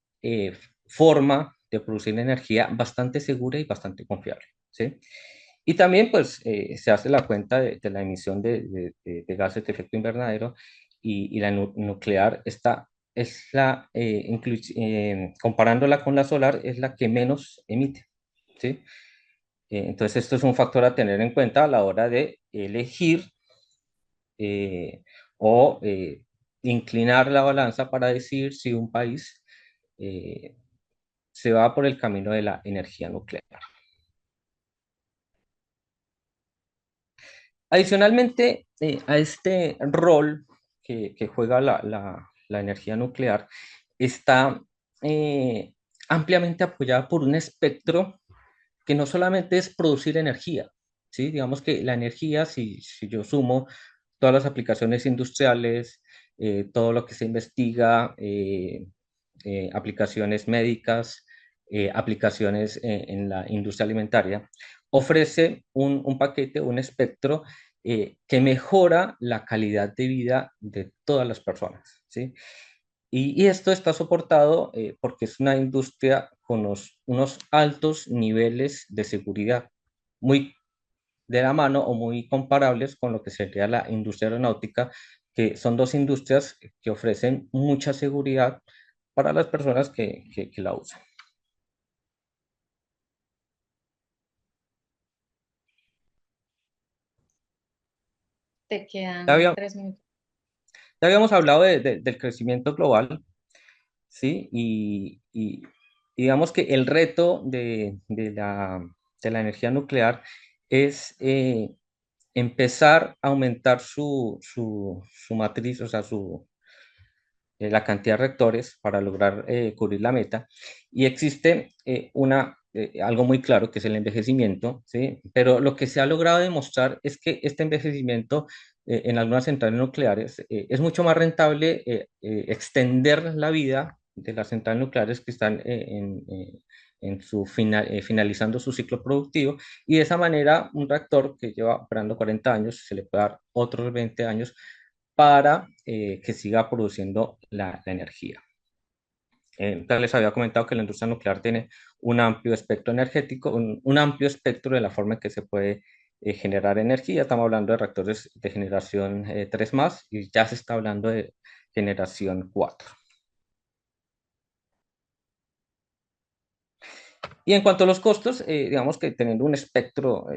forma de producir energía bastante segura y bastante confiable, ¿sí? Y también pues se hace la cuenta de la emisión de gases de efecto invernadero y la nuclear está, es la, comparándola con la solar, es la que menos emite, ¿sí? Entonces esto es un factor a tener en cuenta a la hora de elegir eh, o inclinar la balanza para decidir si un país eh, se va por el camino de la energía nuclear. Adicionalmente, a este rol que juega la energía nuclear, está ampliamente apoyada por un espectro que no solamente es producir energía, ¿sí? Digamos que la energía, si yo sumo todas las aplicaciones industriales, todo lo que se investiga, aplicaciones médicas, aplicaciones en la industria alimentaria, ofrece un paquete, un espectro que mejora la calidad de vida de todas las personas, ¿sí? Y esto está soportado porque es una industria con unos altos niveles de seguridad, muy de la mano o muy comparables con lo que sería la industria aeronáutica, que son dos industrias que ofrecen mucha seguridad para las personas que la usan. Te Ya, quedan había- 3 minutos. ya habíamos hablado del crecimiento global, ¿sí? Y digamos que el reto de la energía nuclear es empezar a aumentar su matriz, o sea, la cantidad de reactores para lograr cubrir la meta. Y existe algo muy claro que es el envejecimiento, ¿sí? Pero lo que se ha logrado demostrar es que este envejecimiento en algunas centrales nucleares es mucho más rentable extender la vida de las centrales nucleares que están finalizando su ciclo productivo, y de esa manera un reactor que lleva operando 40 años se le puede dar otros 20 años para que siga produciendo la energía. Entonces les había comentado que la industria nuclear tiene un amplio espectro energético, un amplio espectro de la forma en que se puede generar energía. Estamos hablando de reactores de generación 3 más, y ya se está hablando de generación 4. Y en cuanto a los costos, digamos que teniendo un espectro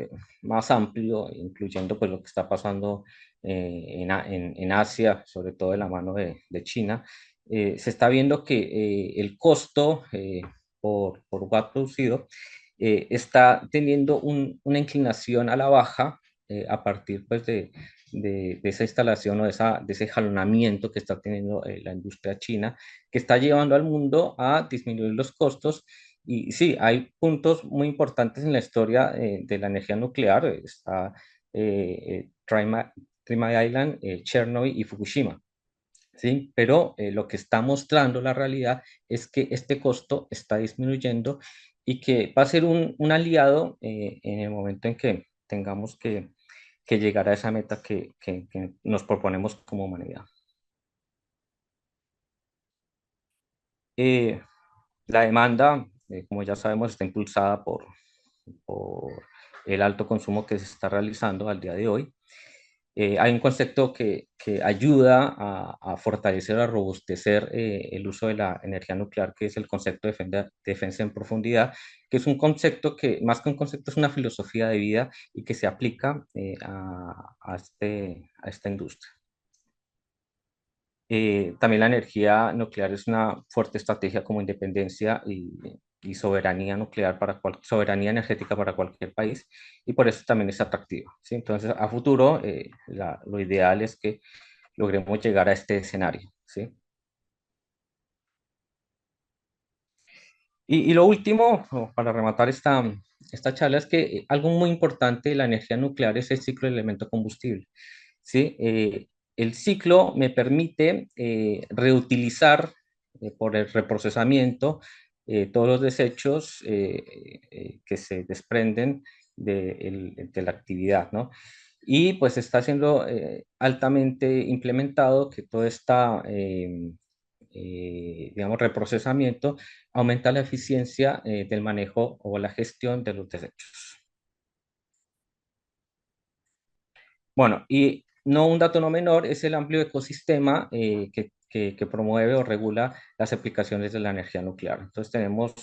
más amplio, incluyendo pues lo que está pasando en Asia, sobre todo de la mano de China, se está viendo que el costo por watt producido está teniendo una inclinación a la baja a partir pues de esa instalación o de ese jalonamiento que está teniendo la industria china, que está llevando al mundo a disminuir los costos. Y sí, hay puntos muy importantes en la historia de la energía nuclear. Está Three Mile Island, Chernobyl y Fukushima. ¿Sí? Pero lo que está mostrando la realidad es que este costo está disminuyendo y que va a ser un aliado en el momento en que tengamos que llegar a esa meta que nos proponemos como humanidad. Eh, la demanda, como ya sabemos, está impulsada por el alto consumo que se está realizando al día de hoy. Hay un concepto que ayuda a fortalecer, a robustecer el uso de la energía nuclear, que es el concepto de defensa en profundidad, que es un concepto que, más que un concepto, es una filosofía de vida y que se aplica a esta industria. También la energía nuclear es una fuerte estrategia como independencia y soberanía nuclear soberanía energética para cualquier país, y por eso también es atractiva, ¿sí? Entonces, a futuro, lo ideal es que logremos llegar a este escenario, ¿sí? Y lo último, para rematar esta charla, es que algo muy importante de la energía nuclear es el ciclo de elemento combustible, ¿sí? El ciclo me permite reutilizar por el reprocesamiento todos los desechos que se desprenden de la actividad, ¿no? Y pues está siendo altamente implementado que todo está digamos, reprocesamiento aumenta la eficiencia del manejo o la gestión de los desechos. Bueno, y no un dato no menor es el amplio ecosistema que promueve o regula las aplicaciones de la energía nuclear. Entonces tenemos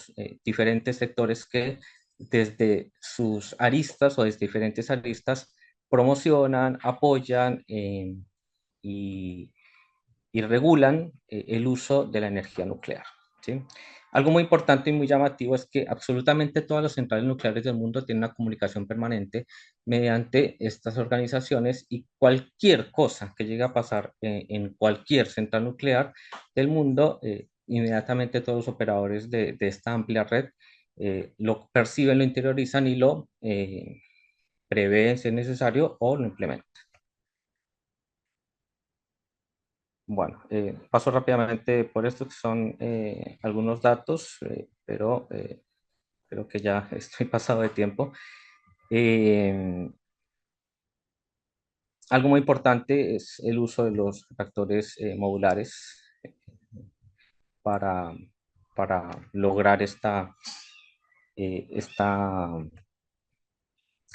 diferentes sectores que desde sus aristas o desde diferentes aristas promocionan, apoyan y, y regulan el uso de la energía nuclear, ¿sí? Algo muy importante y muy llamativo es que absolutamente todas las centrales nucleares del mundo tienen una comunicación permanente mediante estas organizaciones y cualquier cosa que llegue a pasar en cualquier central nuclear del mundo, inmediatamente todos los operadores de esta amplia red lo perciben, lo interiorizan y lo prevén si es necesario o lo implementan. Bueno, paso rápidamente por esto, que son algunos datos, pero creo que ya estoy pasado de tiempo. Eh, Algo muy importante es el uso de los reactores modulares para, para lograr eh, esta,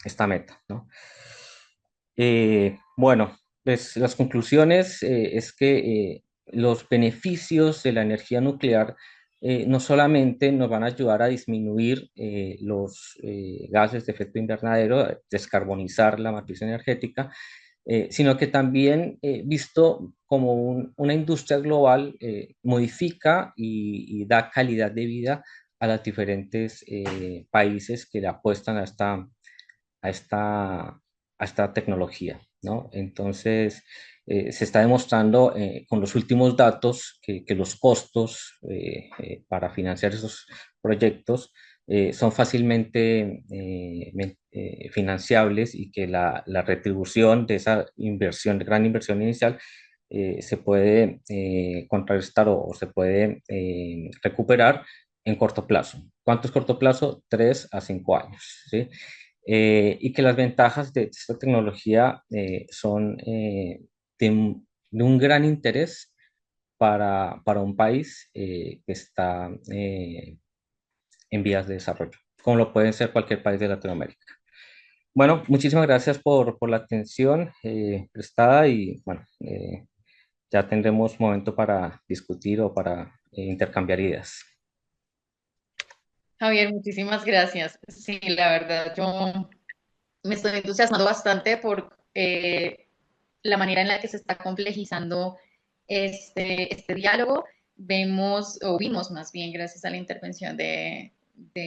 esta meta, ¿no? Bueno, pues las conclusiones es que los beneficios de la energía nuclear no solamente nos van a ayudar a disminuir los gases de efecto invernadero, a descarbonizar la matriz energética, sino que también, visto como una industria global, modifica y da calidad de vida a los diferentes países que le apuestan a esta, a esta tecnología, ¿no? Entonces, se está demostrando con los últimos datos que los costos para financiar esos proyectos son fácilmente financiables y que la retribución de esa inversión, de gran inversión inicial, se puede contrarrestar o se puede recuperar en corto plazo. ¿Cuánto es corto plazo? 3 a 5 años, ¿sí? Y que las ventajas de esta tecnología son de un gran interés para un país que está en vías de desarrollo, como lo puede ser cualquier país de Latinoamérica. Bueno, muchísimas gracias por la atención prestada y bueno, ya tendremos momento para discutir o para intercambiar ideas. Javier, muchísimas gracias. Sí, la verdad, yo me estoy entusiasmando bastante por la manera en la que se está complejizando este diálogo. Vemos, o vimos más bien, gracias a la intervención del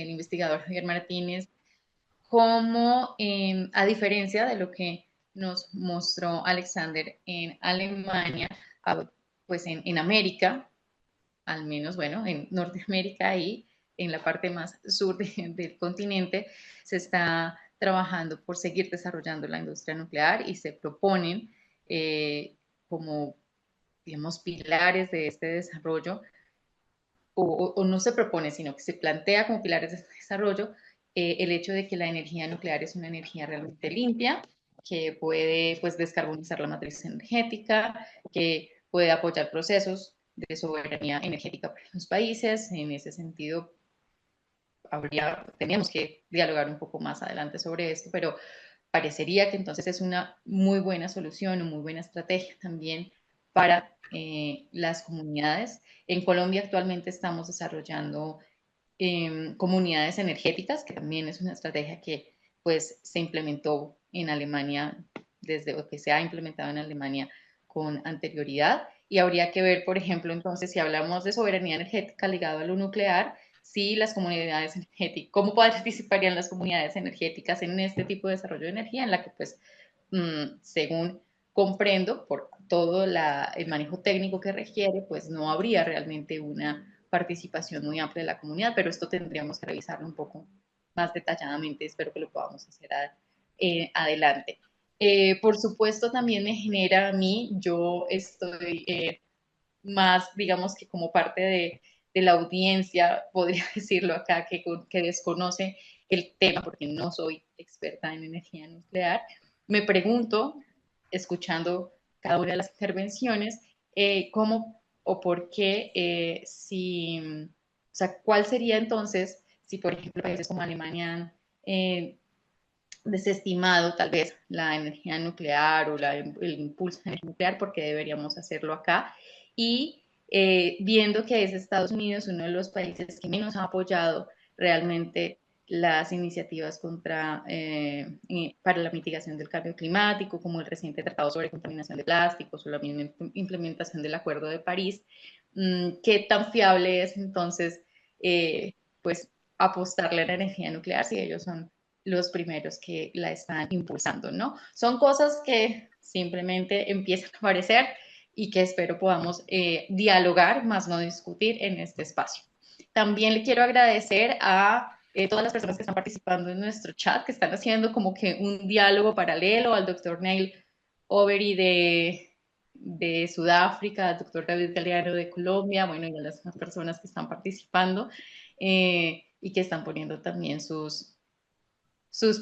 investigador Javier Martínez, cómo, a diferencia de lo que nos mostró Alexander en Alemania, pues en América, al menos, bueno, en Norteamérica y en la parte más sur del continente, se está trabajando por seguir desarrollando la industria nuclear y se proponen como, digamos, pilares de este desarrollo, o no se propone, sino que se plantea como pilares de este desarrollo el hecho de que la energía nuclear es una energía realmente limpia, que puede pues descarbonizar la matriz energética, que puede apoyar procesos de soberanía energética para los países. En ese sentido, teníamos que dialogar un poco más adelante sobre esto, pero parecería que entonces es una muy buena solución, una muy buena estrategia también para las comunidades. En Colombia actualmente estamos desarrollando comunidades energéticas, que también es una estrategia que pues se implementó en Alemania, desde o que se ha implementado en Alemania con anterioridad. Y habría que ver, por ejemplo, entonces, si hablamos de soberanía energética ligado a lo nuclear, si las comunidades energéticas, cómo participarían las comunidades energéticas en este tipo de desarrollo de energía, en la que, pues, según comprendo, por todo el manejo técnico que requiere, pues no habría realmente una participación muy amplia de la comunidad, pero esto tendríamos que revisarlo un poco más detalladamente. Espero que lo podamos hacer adelante. Por supuesto, también me genera a mí, yo estoy más, digamos que como parte de la audiencia, podría decirlo acá, que desconoce el tema, porque no soy experta en energía nuclear. Me pregunto, escuchando cada una de las intervenciones, cómo o por qué, o sea, cuál sería entonces, si por ejemplo países como Alemania desestimado tal vez la energía nuclear o el impulso de energía nuclear, porque deberíamos hacerlo acá. Y viendo que es Estados Unidos uno de los países que menos ha apoyado realmente las iniciativas para la mitigación del cambio climático, como el reciente Tratado sobre Contaminación de Plásticos o la misma implementación del Acuerdo de París, ¿qué tan fiable es entonces pues apostarle a la energía nuclear si ellos son los primeros que la están impulsando, ¿no? Son cosas que simplemente empiezan a aparecer y que espero podamos dialogar, más no discutir en este espacio. También le quiero agradecer a todas las personas que están participando en nuestro chat, que están haciendo como que un diálogo paralelo, al doctor Neil Overy de Sudáfrica, al doctor David Galeano de Colombia, bueno, y a las personas que están participando y que están poniendo también sus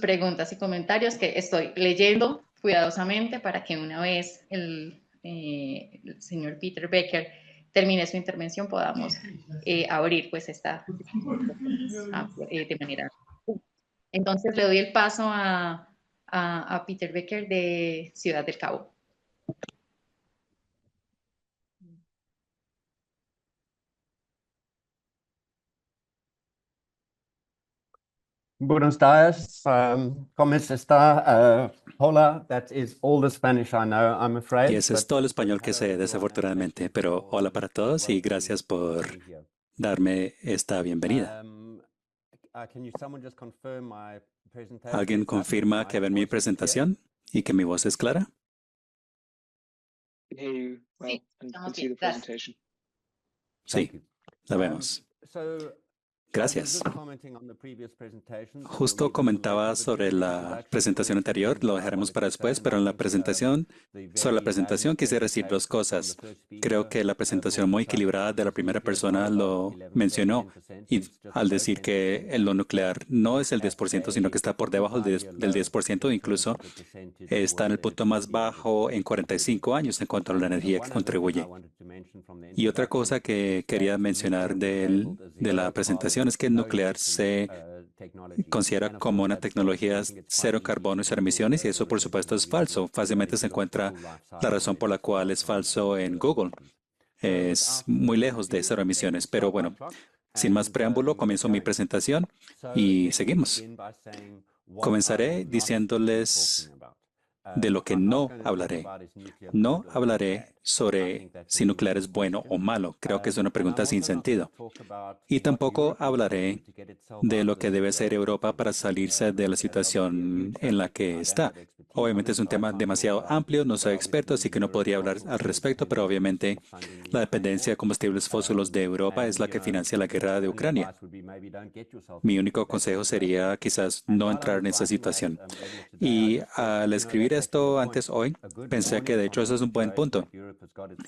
preguntas y comentarios que estoy leyendo cuidadosamente para que una vez el señor Peter Becker termine su intervención podamos abrir pues esta de manera. Entonces le doy el paso a Peter Becker de Ciudad del Cabo. Buenos días. ¿Cómo está? Hola, that is all the Spanish I know, I'm afraid. Y ese es todo el español que sé, desafortunadamente, pero hola para todos y gracias por darme esta bienvenida. ¿Alguien confirma que ven mi presentación y que mi voz es clara? Sí, la vemos. Gracias. Justo comentaba sobre la presentación anterior, lo dejaremos para después, pero en la presentación, sobre la presentación quisiera decir dos cosas. Creo que la presentación muy equilibrada de la primera persona lo mencionó y al decir que lo nuclear no es el 10%, sino que está por debajo del 10%, incluso está en el punto más bajo en 45 años en cuanto a la energía que contribuye. Y otra cosa que quería mencionar de la presentación es que el nuclear se considera como una tecnología cero carbono y cero emisiones, y eso por supuesto es falso. Fácilmente se encuentra la razón por la cual es falso en Google. Es muy lejos de cero emisiones, pero bueno, sin más preámbulo, comienzo mi presentación y seguimos. Comenzaré diciéndoles de lo que no hablaré. No hablaré sobre si nuclear es bueno o malo. Creo que es una pregunta sin sentido. Y tampoco hablaré de lo que debe hacer Europa para salirse de la situación en la que está. Obviamente es un tema demasiado amplio, no soy experto, así que no podría hablar al respecto, pero obviamente la dependencia de combustibles fósiles de Europa es la que financia la guerra de Ucrania. Mi único consejo sería quizás no entrar en esa situación. Y al escribir esto antes hoy, pensé que de hecho eso es un buen punto.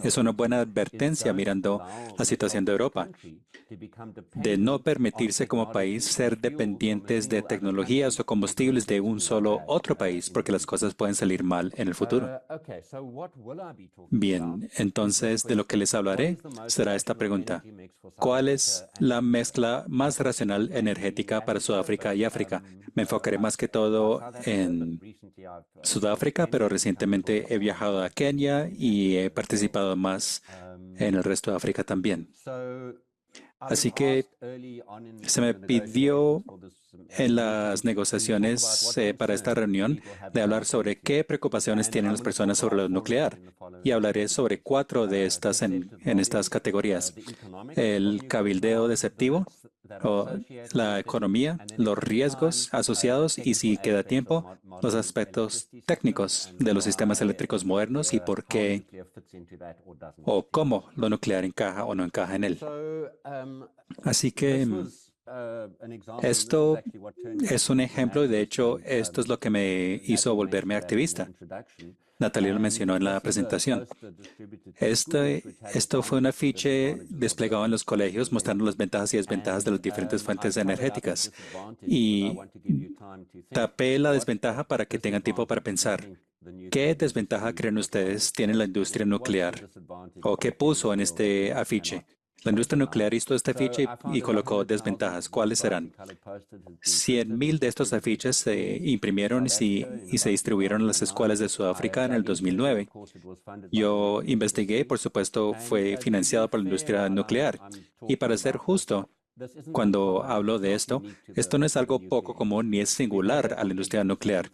Es una buena advertencia mirando la situación de Europa, de no permitirse como país ser dependientes de tecnologías o combustibles de un solo otro país, porque las cosas pueden salir mal en el futuro. Bien, entonces de lo que les hablaré será esta pregunta. ¿Cuál es la mezcla más racional energética para Sudáfrica y África? Me enfocaré más que todo en Sudáfrica, pero recientemente he viajado a Kenia y he participado más en el resto de África también. Así que se me pidió en las negociaciones para esta reunión de hablar sobre qué preocupaciones tienen las personas sobre lo nuclear. Y hablaré sobre 4 de estas en estas categorías. El cabildeo deceptivo, o la economía, los riesgos asociados y, si queda tiempo, los aspectos técnicos de los sistemas eléctricos modernos y por qué o cómo lo nuclear encaja o no encaja en él. Así que esto es un ejemplo y de hecho esto es lo que me hizo volverme activista. Natalia lo mencionó en la presentación. Esto fue un afiche desplegado en los colegios mostrando las ventajas y desventajas de las diferentes fuentes energéticas. Y tapé la desventaja para que tengan tiempo para pensar. ¿Qué desventaja creen ustedes tiene la industria nuclear? ¿O qué puso en este afiche? La industria nuclear hizo este afiche y colocó desventajas. ¿Cuáles serán? 100,000 de estos afiches se imprimieron y se distribuyeron en las escuelas de Sudáfrica en el 2009. Yo investigué, por supuesto, fue financiado por la industria nuclear. Y para ser justo, cuando hablo de esto no es algo poco común ni es singular a la industria nuclear.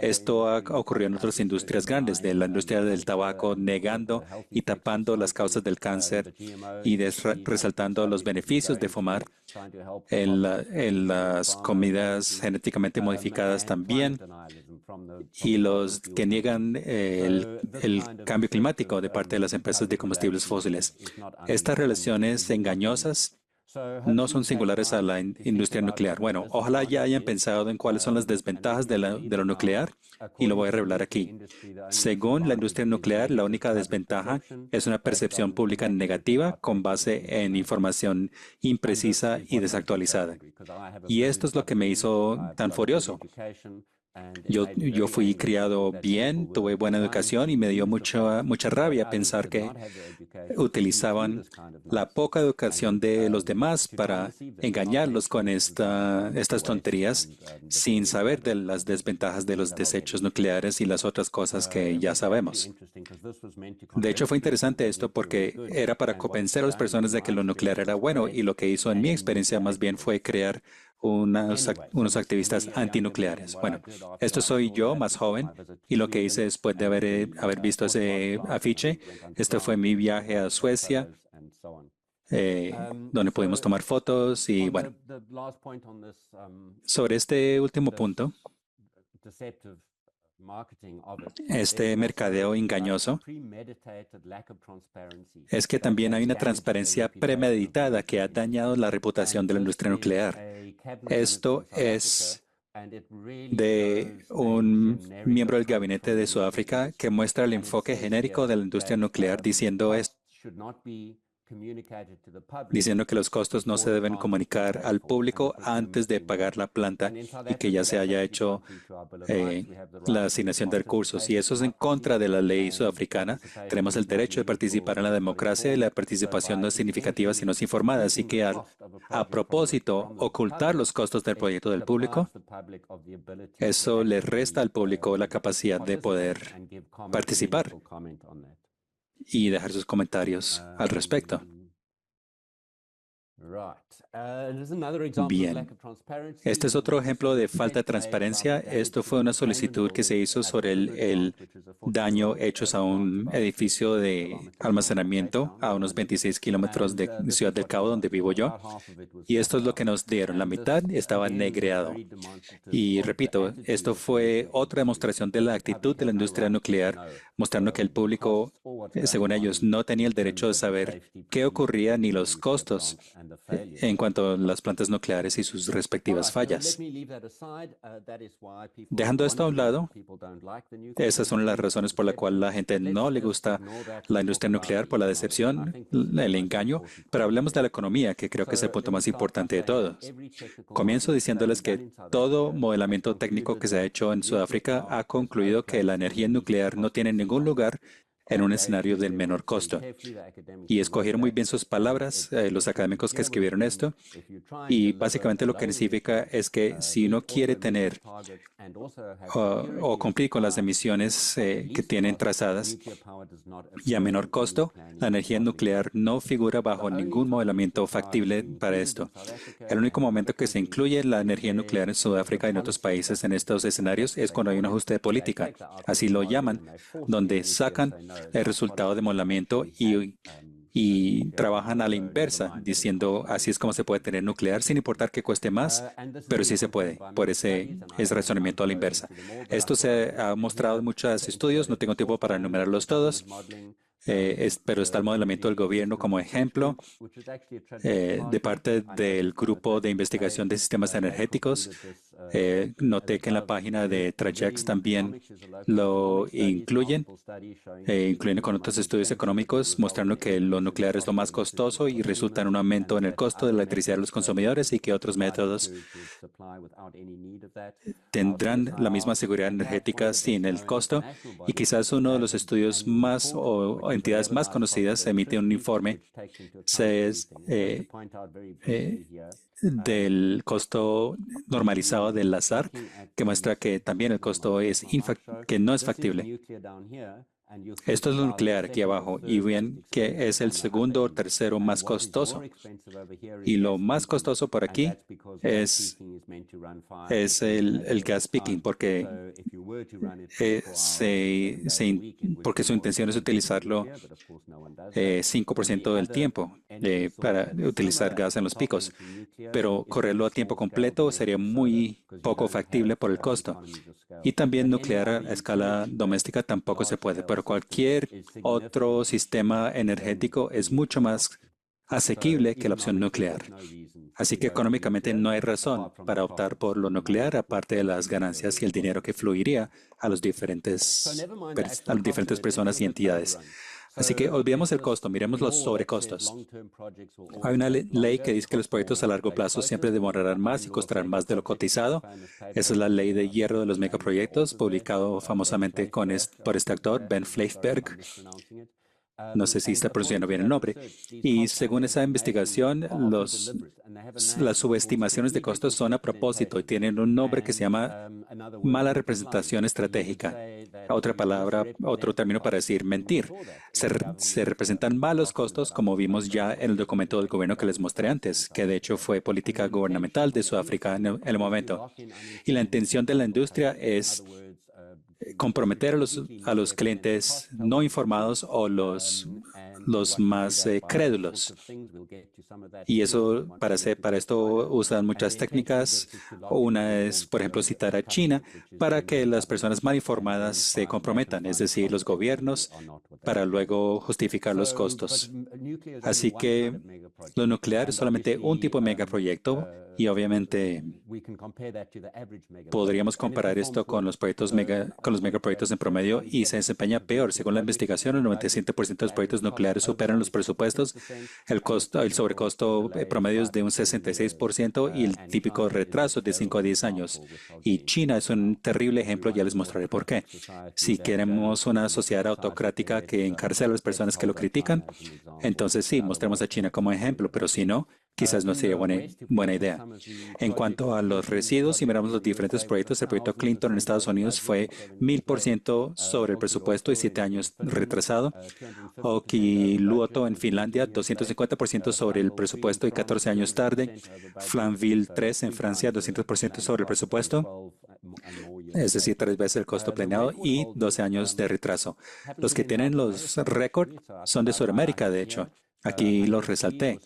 Esto ha ocurrido en otras industrias grandes, de la industria del tabaco, negando y tapando las causas del cáncer y resaltando los beneficios de fumar. En las comidas genéticamente modificadas también, y los que niegan el cambio climático de parte de las empresas de combustibles fósiles. Estas relaciones engañosas no son singulares a la industria nuclear. Bueno, ojalá ya hayan pensado en cuáles son las desventajas de lo nuclear y lo voy a revelar aquí. Según la industria nuclear, la única desventaja es una percepción pública negativa con base en información imprecisa y desactualizada. Y esto es lo que me hizo tan furioso. Yo fui criado bien, tuve buena educación y me dio mucha rabia pensar que utilizaban la poca educación de los demás para engañarlos con estas tonterías sin saber de las desventajas de los desechos nucleares y las otras cosas que ya sabemos. De hecho, fue interesante esto porque era para convencer a las personas de que lo nuclear era bueno, y lo que hizo en mi experiencia más bien fue crear unos activistas antinucleares. Bueno, esto soy yo, más joven, y lo que hice después de haber visto ese afiche, esto fue mi viaje a Suecia, donde pudimos tomar fotos y bueno. Sobre este último punto, este mercadeo engañoso, es que también hay una transparencia premeditada que ha dañado la reputación de la industria nuclear. Esto es de un miembro del gabinete de Sudáfrica que muestra el enfoque genérico de la industria nuclear diciendo que los costos no se deben comunicar al público antes de pagar la planta y que ya se haya hecho la asignación de recursos. Y eso es en contra de la ley sudafricana. Tenemos el derecho de participar en la democracia y la participación no es significativa si no es informada. Así que a propósito, ocultar los costos del proyecto del público, eso le resta al público la capacidad de poder participar y dejar sus comentarios al respecto. Bien, este es otro ejemplo de falta de transparencia. Esto fue una solicitud que se hizo sobre el daño hechos a un edificio de almacenamiento a unos 26 kilómetros de Ciudad del Cabo, donde vivo yo. Y esto es lo que nos dieron. La mitad estaba negreado. Y repito, esto fue otra demostración de la actitud de la industria nuclear, mostrando que el público, según ellos, no tenía el derecho de saber qué ocurría ni los costos en cuanto a las plantas nucleares y sus respectivas fallas. Dejando esto a un lado, esas son las razones por las cuales la gente no le gusta la industria nuclear, por la decepción, el engaño, pero hablemos de la economía, que creo que es el punto más importante de todos. Comienzo diciéndoles que todo modelamiento técnico que se ha hecho en Sudáfrica ha concluido que la energía nuclear no tiene ningún lugar en un escenario del menor costo. Y escogieron muy bien sus palabras, los académicos que escribieron esto, y básicamente lo que significa es que si uno quiere tener o cumplir con las emisiones que tienen trazadas y a menor costo, la energía nuclear no figura bajo ningún modelamiento factible para esto. El único momento que se incluye la energía nuclear en Sudáfrica y en otros países en estos escenarios es cuando hay un ajuste de política, así lo llaman, donde sacan el resultado de modelamiento y trabajan a la inversa, diciendo así es como se puede tener nuclear sin importar que cueste más, pero sí se puede, por ese razonamiento a la inversa. Esto se ha mostrado en muchos estudios, no tengo tiempo para enumerarlos todos, pero está el modelamiento del gobierno como ejemplo, de parte del Grupo de Investigación de Sistemas Energéticos, Noté que en la página de Trajex también lo incluyen, incluyen con otros estudios económicos mostrando que lo nuclear es lo más costoso y resulta en un aumento en el costo de la electricidad de los consumidores y que otros métodos tendrán la misma seguridad energética sin el costo. Y quizás uno de los estudios más o entidades más conocidas emite un informe del costo normalizado del Lazard, que muestra que también el costo es que no es factible. Esto es lo nuclear aquí abajo y ven que es el segundo o tercero más costoso. Y lo más costoso por aquí es el gas peaking, porque su intención es utilizarlo 5% del tiempo para utilizar gas en los picos. Pero correrlo a tiempo completo sería muy poco factible por el costo. Y también nuclear a escala doméstica tampoco se puede, pero cualquier otro sistema energético es mucho más asequible que la opción nuclear. Así que económicamente no hay razón para optar por lo nuclear, aparte de las ganancias y el dinero que fluiría a las diferentes personas y entidades. Así que olvidemos el costo, miremos los sobrecostos. Hay una ley que dice que los proyectos a largo plazo siempre demorarán más y costarán más de lo cotizado. Esa es la ley de hierro de los megaproyectos, publicado famosamente por este actor, Ben Fleifberg. No sé si está pronunciando bien el nombre. Y según esa investigación, las subestimaciones de costos son a propósito y tienen un nombre que se llama mala representación estratégica. Otra palabra, otro término para decir mentir. Se representan malos costos, como vimos ya en el documento del gobierno que les mostré antes, que de hecho fue política gubernamental de Sudáfrica en el momento. Y la intención de la industria es comprometer a los clientes no informados o los más crédulos. Y eso, para esto usan muchas técnicas. Una es, por ejemplo, citar a China para que las personas mal informadas se comprometan, es decir, los gobiernos, para luego justificar los costos. Así que lo nuclear es solamente un tipo de megaproyecto y obviamente podríamos comparar esto con los megaproyectos en promedio y se desempeña peor. Según la investigación, el 97% de los proyectos nucleares superan los presupuestos. El sobrecosto promedio es de un 66% y el típico retraso es de 5 a 10 años. Y China es un terrible ejemplo, ya les mostraré por qué. Si queremos una sociedad autocrática que encarcela a las personas que lo critican, entonces sí, mostremos a China como ejemplo, pero si no, quizás no sería buena idea. En cuanto a los residuos, si miramos los diferentes proyectos, el proyecto Clinton en Estados Unidos fue 1000% sobre el presupuesto y 7 años retrasado. Olkiluoto en Finlandia, 250% sobre el presupuesto y 14 años tarde. Flamanville 3 en Francia, 200% sobre el presupuesto, es decir, 3 veces el costo planeado y 12 años de retraso. Los que tienen los récords son de Sudamérica, de hecho. Aquí los resalté.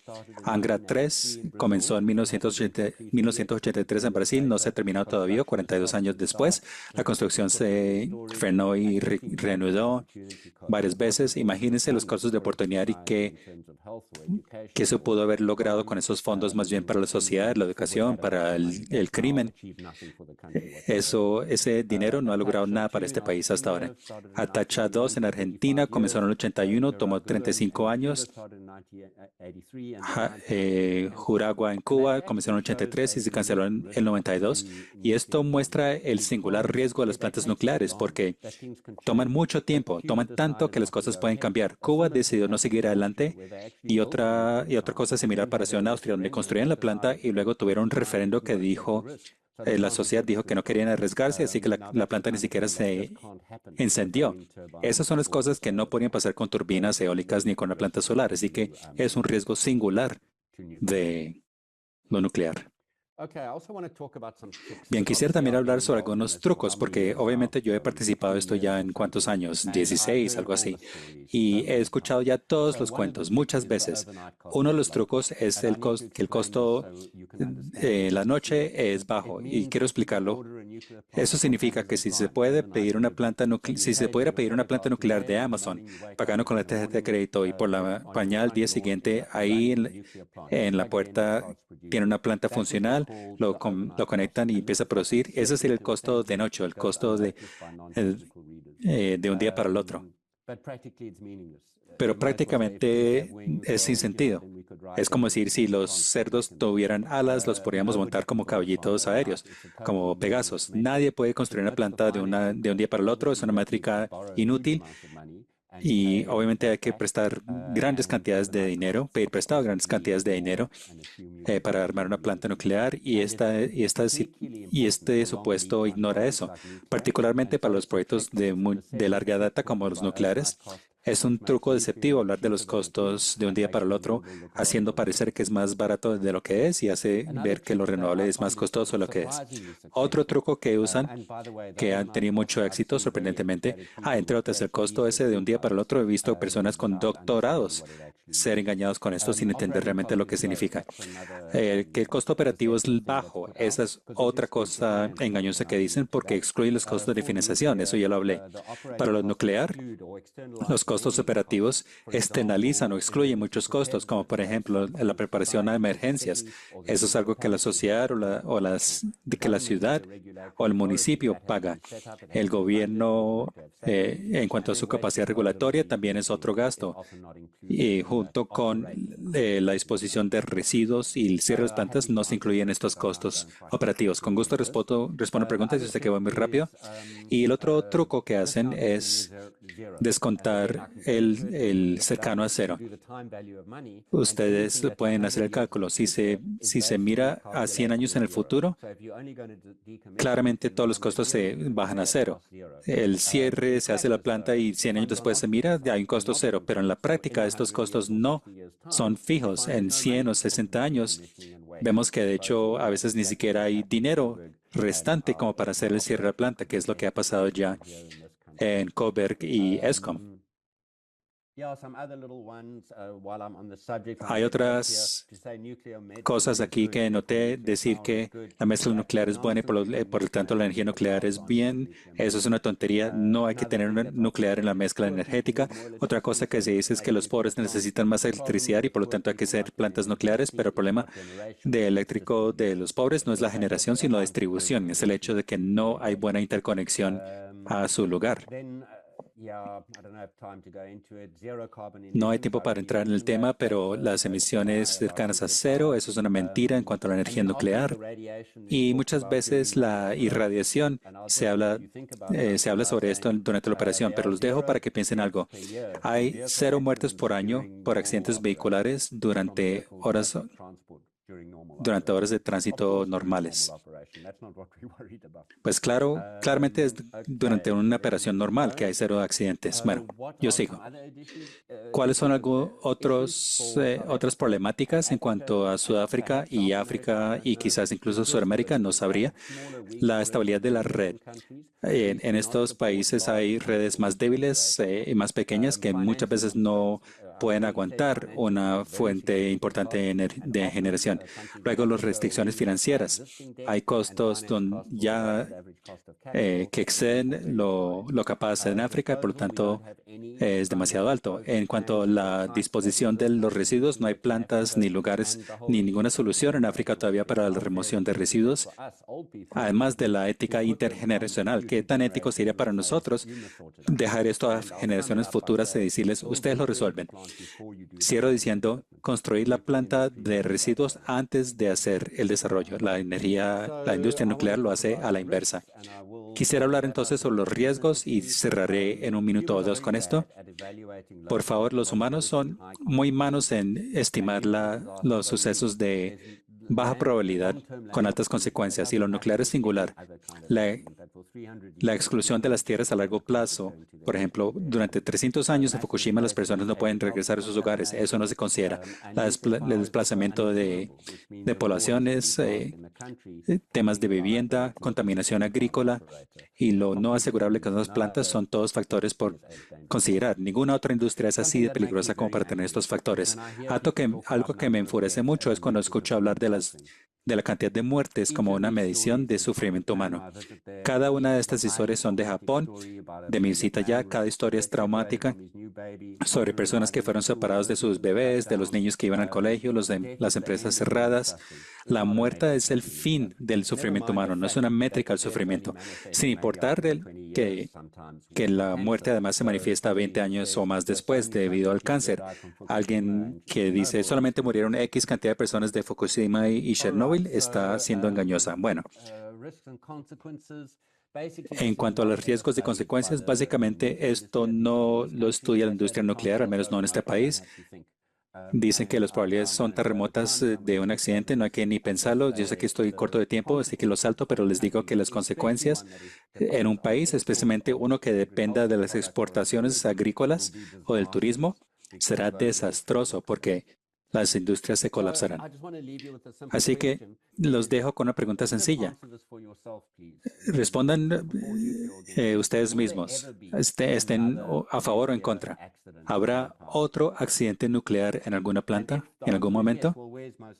Angra 3 comenzó en 1983 en Brasil, no se ha terminado todavía, 42 años después. La construcción se frenó y reanudó varias veces. Imagínense los costos de oportunidad y que se pudo haber logrado con esos fondos más bien para la sociedad, la educación, para el crimen. Ese dinero no ha logrado nada para este país hasta ahora. Atacha 2 en Argentina comenzó en el 81, tomó 35 años. Juragua en Cuba comenzó en el 83 y se canceló en el 92. Y esto muestra el singular riesgo de las plantas nucleares porque toman mucho tiempo, toman tanto que las cosas pueden cambiar. Cuba decidió no seguir adelante y otra cosa similar pasó en Austria, donde construían la planta y luego tuvieron un referendo que dijo, la sociedad dijo que no querían arriesgarse, así que la planta ni siquiera se encendió. Esas son las cosas que no podían pasar con turbinas eólicas ni con la planta solar, así que es un riesgo singular de lo nuclear. Bien, quisiera también hablar sobre algunos trucos, porque obviamente yo he participado de esto ya en ¿cuántos años? 16, algo así. Y he escuchado ya todos los cuentos, muchas veces. Uno de los trucos es que el costo la noche es bajo, y quiero explicarlo Eso significa que si se puede pedir una planta si se pudiera pedir una planta nuclear de Amazon, pagando con la tarjeta de crédito y por la mañana al día siguiente, ahí en la puerta tiene una planta funcional, lo conectan y empieza a producir, ese sería el costo de noche, el costo de un día para el otro. Pero prácticamente es sin sentido. Es como decir, si los cerdos tuvieran alas, los podríamos montar como caballitos aéreos, como Pegasos. Nadie puede construir una planta de un día para el otro, es una métrica inútil. Y obviamente hay que prestar grandes cantidades de dinero, pedir prestado grandes cantidades de dinero para armar una planta nuclear y este supuesto ignora eso, particularmente para los proyectos de larga data como los nucleares. Es un truco deceptivo hablar de los costos de un día para el otro, haciendo parecer que es más barato de lo que es y hace ver que lo renovable es más costoso de lo que es. Otro truco que usan, que han tenido mucho éxito, sorprendentemente, entre otras, el costo ese de un día para el otro. He visto personas con doctorados ser engañados con esto sin entender realmente lo que significa. Que el costo operativo es bajo, esa es otra cosa engañosa que dicen porque excluye los costos de financiación, eso ya lo hablé. Para lo nuclear, los costos operativos externalizan o excluyen muchos costos, como por ejemplo la preparación a emergencias. Eso es algo que la sociedad que la ciudad o el municipio paga. El gobierno, en cuanto a su capacidad regulatoria, también es otro gasto. Y junto con la disposición de residuos y el cierre de las plantas, no se incluyen estos costos operativos. Con gusto respondo preguntas, yo sé que va muy rápido. Y el otro truco que hacen es descontar el cercano a cero. Ustedes pueden hacer el cálculo. Si se mira a 100 años en el futuro, claramente todos los costos se bajan a cero. El cierre, se hace la planta y 100 años después se mira, hay un costo cero. Pero en la práctica estos costos no son fijos. En 100 o 60 años vemos que de hecho a veces ni siquiera hay dinero restante como para hacer el cierre de la planta, que es lo que ha pasado ya en Koberg y Eskom. Hay otras cosas aquí que noté, decir que la mezcla nuclear es buena y por lo tanto la energía nuclear es bien. Eso es una tontería. No hay que tener una nuclear en la mezcla energética. Otra cosa que se dice es que los pobres necesitan más electricidad y por lo tanto hay que hacer plantas nucleares, pero el problema eléctrico de los pobres no es la generación, sino la distribución. Es el hecho de que no hay buena interconexión a su lugar. No hay tiempo para entrar en el tema, pero las emisiones cercanas a cero, eso es una mentira en cuanto a la energía nuclear. Y muchas veces la irradiación, se habla sobre esto durante la operación, pero los dejo para que piensen algo. Hay 0 muertes por año por accidentes vehiculares durante horas de tránsito normales. Pues claramente es durante una operación normal que hay 0 accidentes. Bueno, yo sigo. ¿Cuáles son otras problemáticas en cuanto a Sudáfrica y África y quizás incluso Sudamérica? No sabría. La estabilidad de la red. En estos países hay redes más débiles y más pequeñas que muchas veces no pueden aguantar una fuente importante de generación. Luego, las restricciones financieras. Hay costos que exceden lo capaz en África, por lo tanto, es demasiado alto. En cuanto a la disposición de los residuos, no hay plantas ni lugares ni ninguna solución en África todavía para la remoción de residuos. Además de la ética intergeneracional, ¿qué tan ético sería para nosotros dejar esto a generaciones futuras y decirles, ustedes lo resuelven? Cierro diciendo, construir la planta de residuos antes de hacer el desarrollo. La industria nuclear lo hace a la inversa. Quisiera hablar entonces sobre los riesgos y cerraré en 1 minuto o 2 con esto. Por favor, los humanos son muy malos en estimar los sucesos de baja probabilidad con altas consecuencias y lo nuclear es singular. La exclusión de las tierras a largo plazo, por ejemplo, durante 300 años en Fukushima las personas no pueden regresar a sus hogares, eso no se considera. El desplazamiento de poblaciones, temas de vivienda, contaminación agrícola y lo no asegurable con las plantas son todos factores por considerar. Ninguna otra industria es así de peligrosa como para tener estos factores. Algo que me enfurece mucho es cuando escucho hablar de de la cantidad de muertes como una medición de sufrimiento humano. Cada una de estas historias son de Japón. De mi visita allá, cada historia es traumática sobre personas que fueron separados de sus bebés, de los niños que iban al colegio, las empresas cerradas. La muerte es el fin del sufrimiento humano, no es una métrica al sufrimiento, sin importar que la muerte además se manifiesta 20 años o más después debido al cáncer. Alguien que dice solamente murieron X cantidad de personas de Fukushima y Chernobyl está siendo engañosa. Bueno, en cuanto a los riesgos y consecuencias, básicamente esto no lo estudia la industria nuclear, al menos no en este país. Dicen que las probabilidades son tan remotas de un accidente, no hay que ni pensarlo. Yo sé que estoy corto de tiempo, así que lo salto, pero les digo que las consecuencias en un país, especialmente uno que dependa de las exportaciones agrícolas o del turismo, será desastroso porque las industrias se colapsarán. Así que los dejo con una pregunta sencilla. Respondan ustedes mismos, estén a favor o en contra. ¿Habrá otro accidente nuclear en alguna planta en algún momento?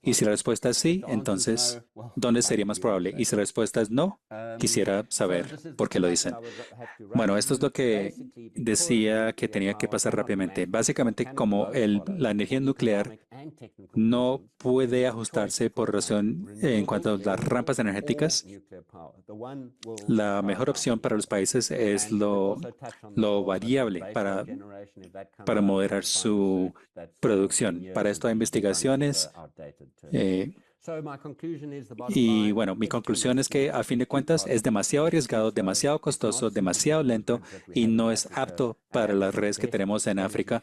Y si la respuesta es sí, entonces, ¿dónde sería más probable? Y si la respuesta es no, quisiera saber por qué lo dicen. Bueno, esto es lo que decía que tenía que pasar rápidamente. Básicamente, como la energía nuclear no puede ajustarse por razón en cuanto a las rampas energéticas, la mejor opción para los países es lo variable para moderar su producción. Para esto hay investigaciones. Y bueno, mi conclusión es que a fin de cuentas es demasiado arriesgado, demasiado costoso, demasiado lento y no es apto para las redes que tenemos en África.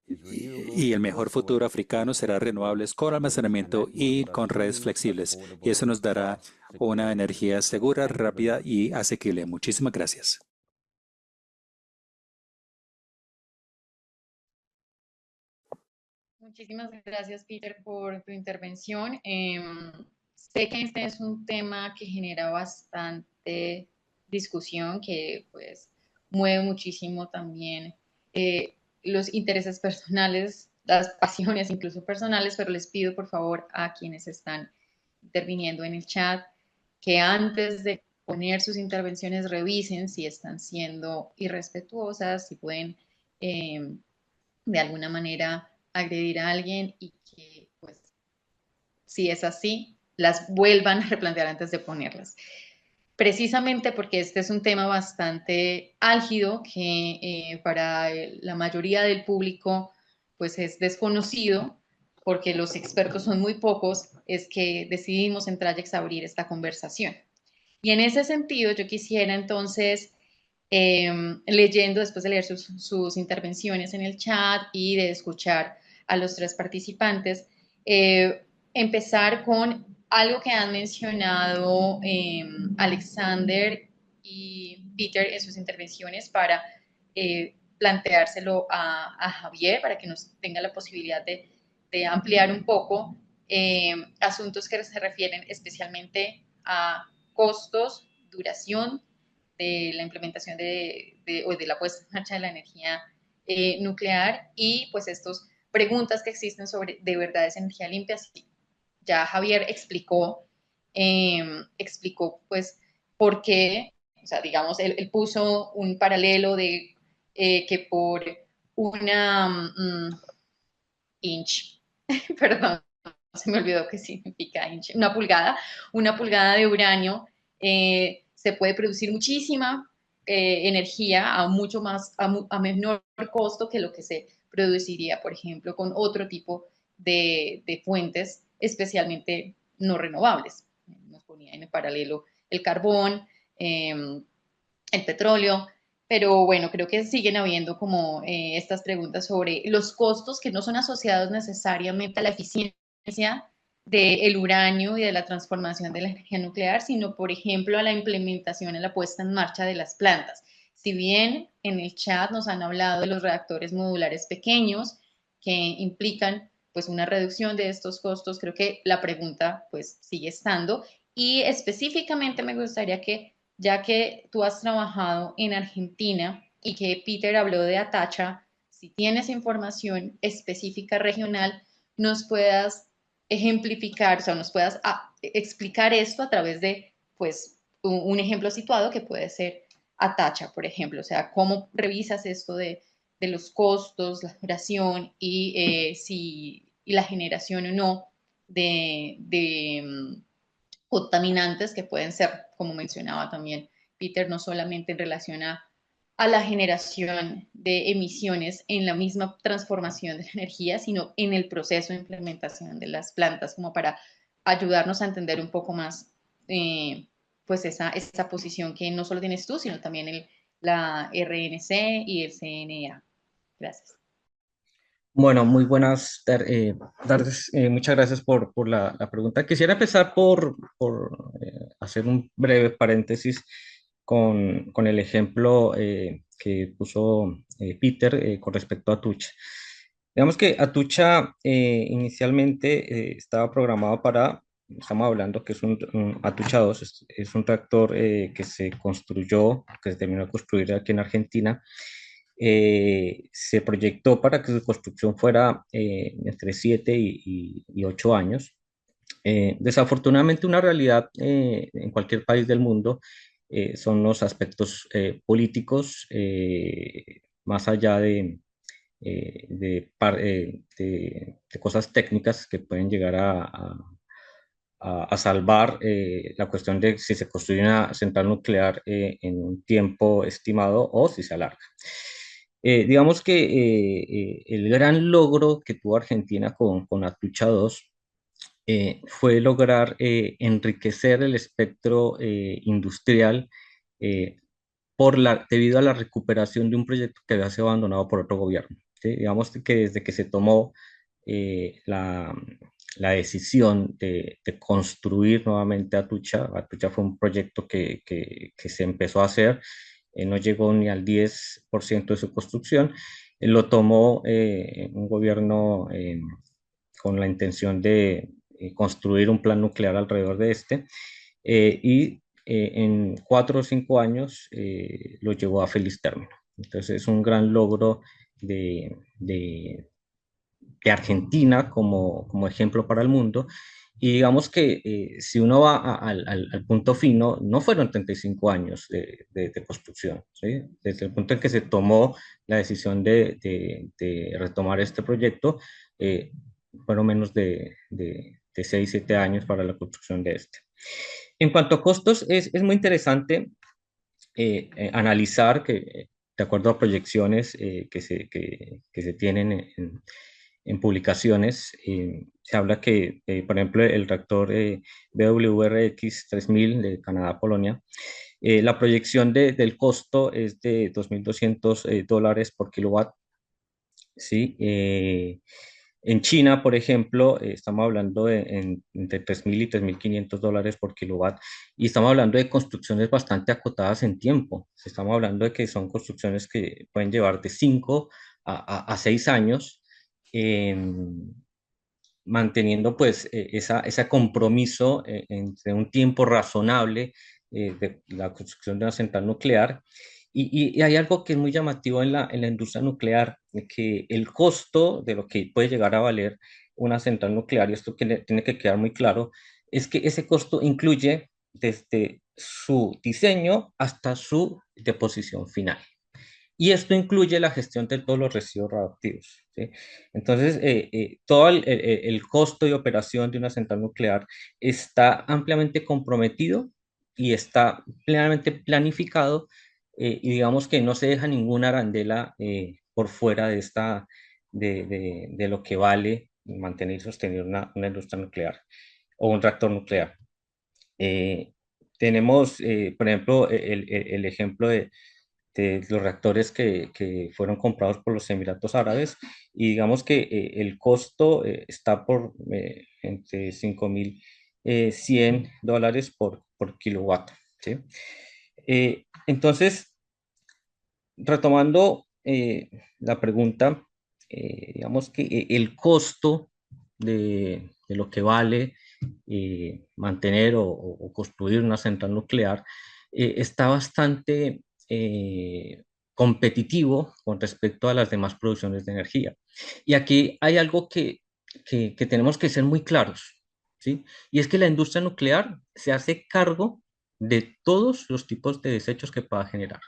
Y el mejor futuro africano será renovables con almacenamiento y con redes flexibles. Y eso nos dará una energía segura, rápida y asequible. Muchísimas gracias. Muchísimas gracias, Peter, por tu intervención. Sé que este es un tema que genera bastante discusión, que pues mueve muchísimo también los intereses personales, las pasiones incluso personales, pero les pido por favor a quienes están interviniendo en el chat que antes de poner sus intervenciones revisen si están siendo irrespetuosas, si pueden de alguna manera agredir a alguien y que, pues, si es así, las vuelvan a replantear antes de ponerlas. Precisamente porque este es un tema bastante álgido que para la mayoría del público pues es desconocido porque los expertos son muy pocos, es que decidimos en Trayex abrir esta conversación. Y en ese sentido yo quisiera entonces leyendo, después de leer sus intervenciones en el chat y de escuchar a los tres participantes, empezar con algo que han mencionado Alexander y Peter en sus intervenciones para planteárselo a Javier, para que nos tenga la posibilidad de ampliar un poco asuntos que se refieren especialmente a costos, duración, de la implementación o de la puesta en marcha de la energía nuclear y pues estas preguntas que existen sobre de verdad es energía limpia. Sí, ya Javier explicó pues por qué, o sea, digamos, él puso un paralelo de que por una inch, perdón, se me olvidó qué significa inch, una pulgada de uranio, se puede producir muchísima energía a mucho más, a menor costo que lo que se produciría, por ejemplo, con otro tipo de fuentes, especialmente no renovables. Nos ponía en el paralelo el carbón, el petróleo, pero bueno, creo que siguen habiendo como estas preguntas sobre los costos que no son asociados necesariamente a la eficiencia del uranio y de la transformación de la energía nuclear, sino, por ejemplo, a la implementación y la puesta en marcha de las plantas. Si bien en el chat nos han hablado de los reactores modulares pequeños que implican pues una reducción de estos costos, creo que la pregunta pues sigue estando y específicamente me gustaría que, ya que tú has trabajado en Argentina y que Peter habló de Atacha, si tienes información específica regional, nos puedas ejemplificar, o sea, nos puedas explicar esto a través de, pues, un ejemplo situado que puede ser Atacha, por ejemplo. O sea, cómo revisas esto de los costos, la duración y la generación o no de contaminantes que pueden ser, como mencionaba también Peter, no solamente en relación a la generación de emisiones en la misma transformación de la energía, sino en el proceso de implementación de las plantas, como para ayudarnos a entender un poco más pues esa posición que no solo tienes tú, sino también la RNC y el CNA. Gracias. Bueno, muy buenas tardes. Muchas gracias por la pregunta. Quisiera empezar por hacer un breve paréntesis con el ejemplo que puso Peter con respecto a Atucha. Digamos que Atucha inicialmente estaba programado para, estamos hablando que es un Atucha 2, es un reactor que se construyó, que se terminó de construir aquí en Argentina. Se proyectó para que su construcción fuera entre 7 y 8 años. Desafortunadamente, una realidad en cualquier país del mundo son los aspectos políticos, más allá de cosas técnicas que pueden llegar a salvar la cuestión de si se construye una central nuclear en un tiempo estimado o si se alarga. Digamos que el gran logro que tuvo Argentina con Atucha 2 fue lograr enriquecer el espectro industrial debido a la recuperación de un proyecto que había sido abandonado por otro gobierno. ¿Sí? Digamos que desde que se tomó la decisión de construir nuevamente Atucha, Atucha fue un proyecto que se empezó a hacer, no llegó ni al 10% de su construcción, lo tomó un gobierno con la intención de construir un plan nuclear alrededor de este, y en 4 o 5 años lo llevó a feliz término. Entonces es un gran logro de Argentina como ejemplo para el mundo. Y digamos que si uno va al punto fino, no fueron 35 años de construcción, ¿sí? Desde el punto en que se tomó la decisión de retomar este proyecto, fueron menos de 6, 7 años para la construcción de este. En cuanto a costos, es muy interesante analizar que, de acuerdo a proyecciones que se tienen en publicaciones, se habla que, por ejemplo, el reactor BWRX 3000 de Canadá-Polonia, la proyección del costo es de $2.200 por kilowatt. ¿Sí? En China, por ejemplo, estamos hablando entre $3.000 y $3.500 por kilowatt, y estamos hablando de construcciones bastante acotadas en tiempo. Estamos hablando de que son construcciones que pueden llevar de 5 a 6 años, manteniendo pues ese compromiso entre un tiempo razonable de la construcción de una central nuclear. Y hay algo que es muy llamativo en la industria nuclear, que el costo de lo que puede llegar a valer una central nuclear, y esto tiene que quedar muy claro, es que ese costo incluye desde su diseño hasta su deposición final. Y esto incluye la gestión de todos los residuos radioactivos, ¿sí? Entonces, todo el costo de operación de una central nuclear está ampliamente comprometido y está plenamente planificado, y digamos que no se deja ninguna arandela por fuera de lo que vale mantener y sostener una industria nuclear o un reactor nuclear. Tenemos, por ejemplo, el ejemplo de los reactores que fueron comprados por los Emiratos Árabes, y digamos que el costo está por entre $5.100 por kilowatt, ¿sí? Entonces, retomando la pregunta, digamos que el costo de lo que vale mantener o construir una central nuclear está bastante competitivo con respecto a las demás producciones de energía. Y aquí hay algo que tenemos que ser muy claros. ¿sí? Y es que la industria nuclear se hace cargo de todos los tipos de desechos que pueda generar,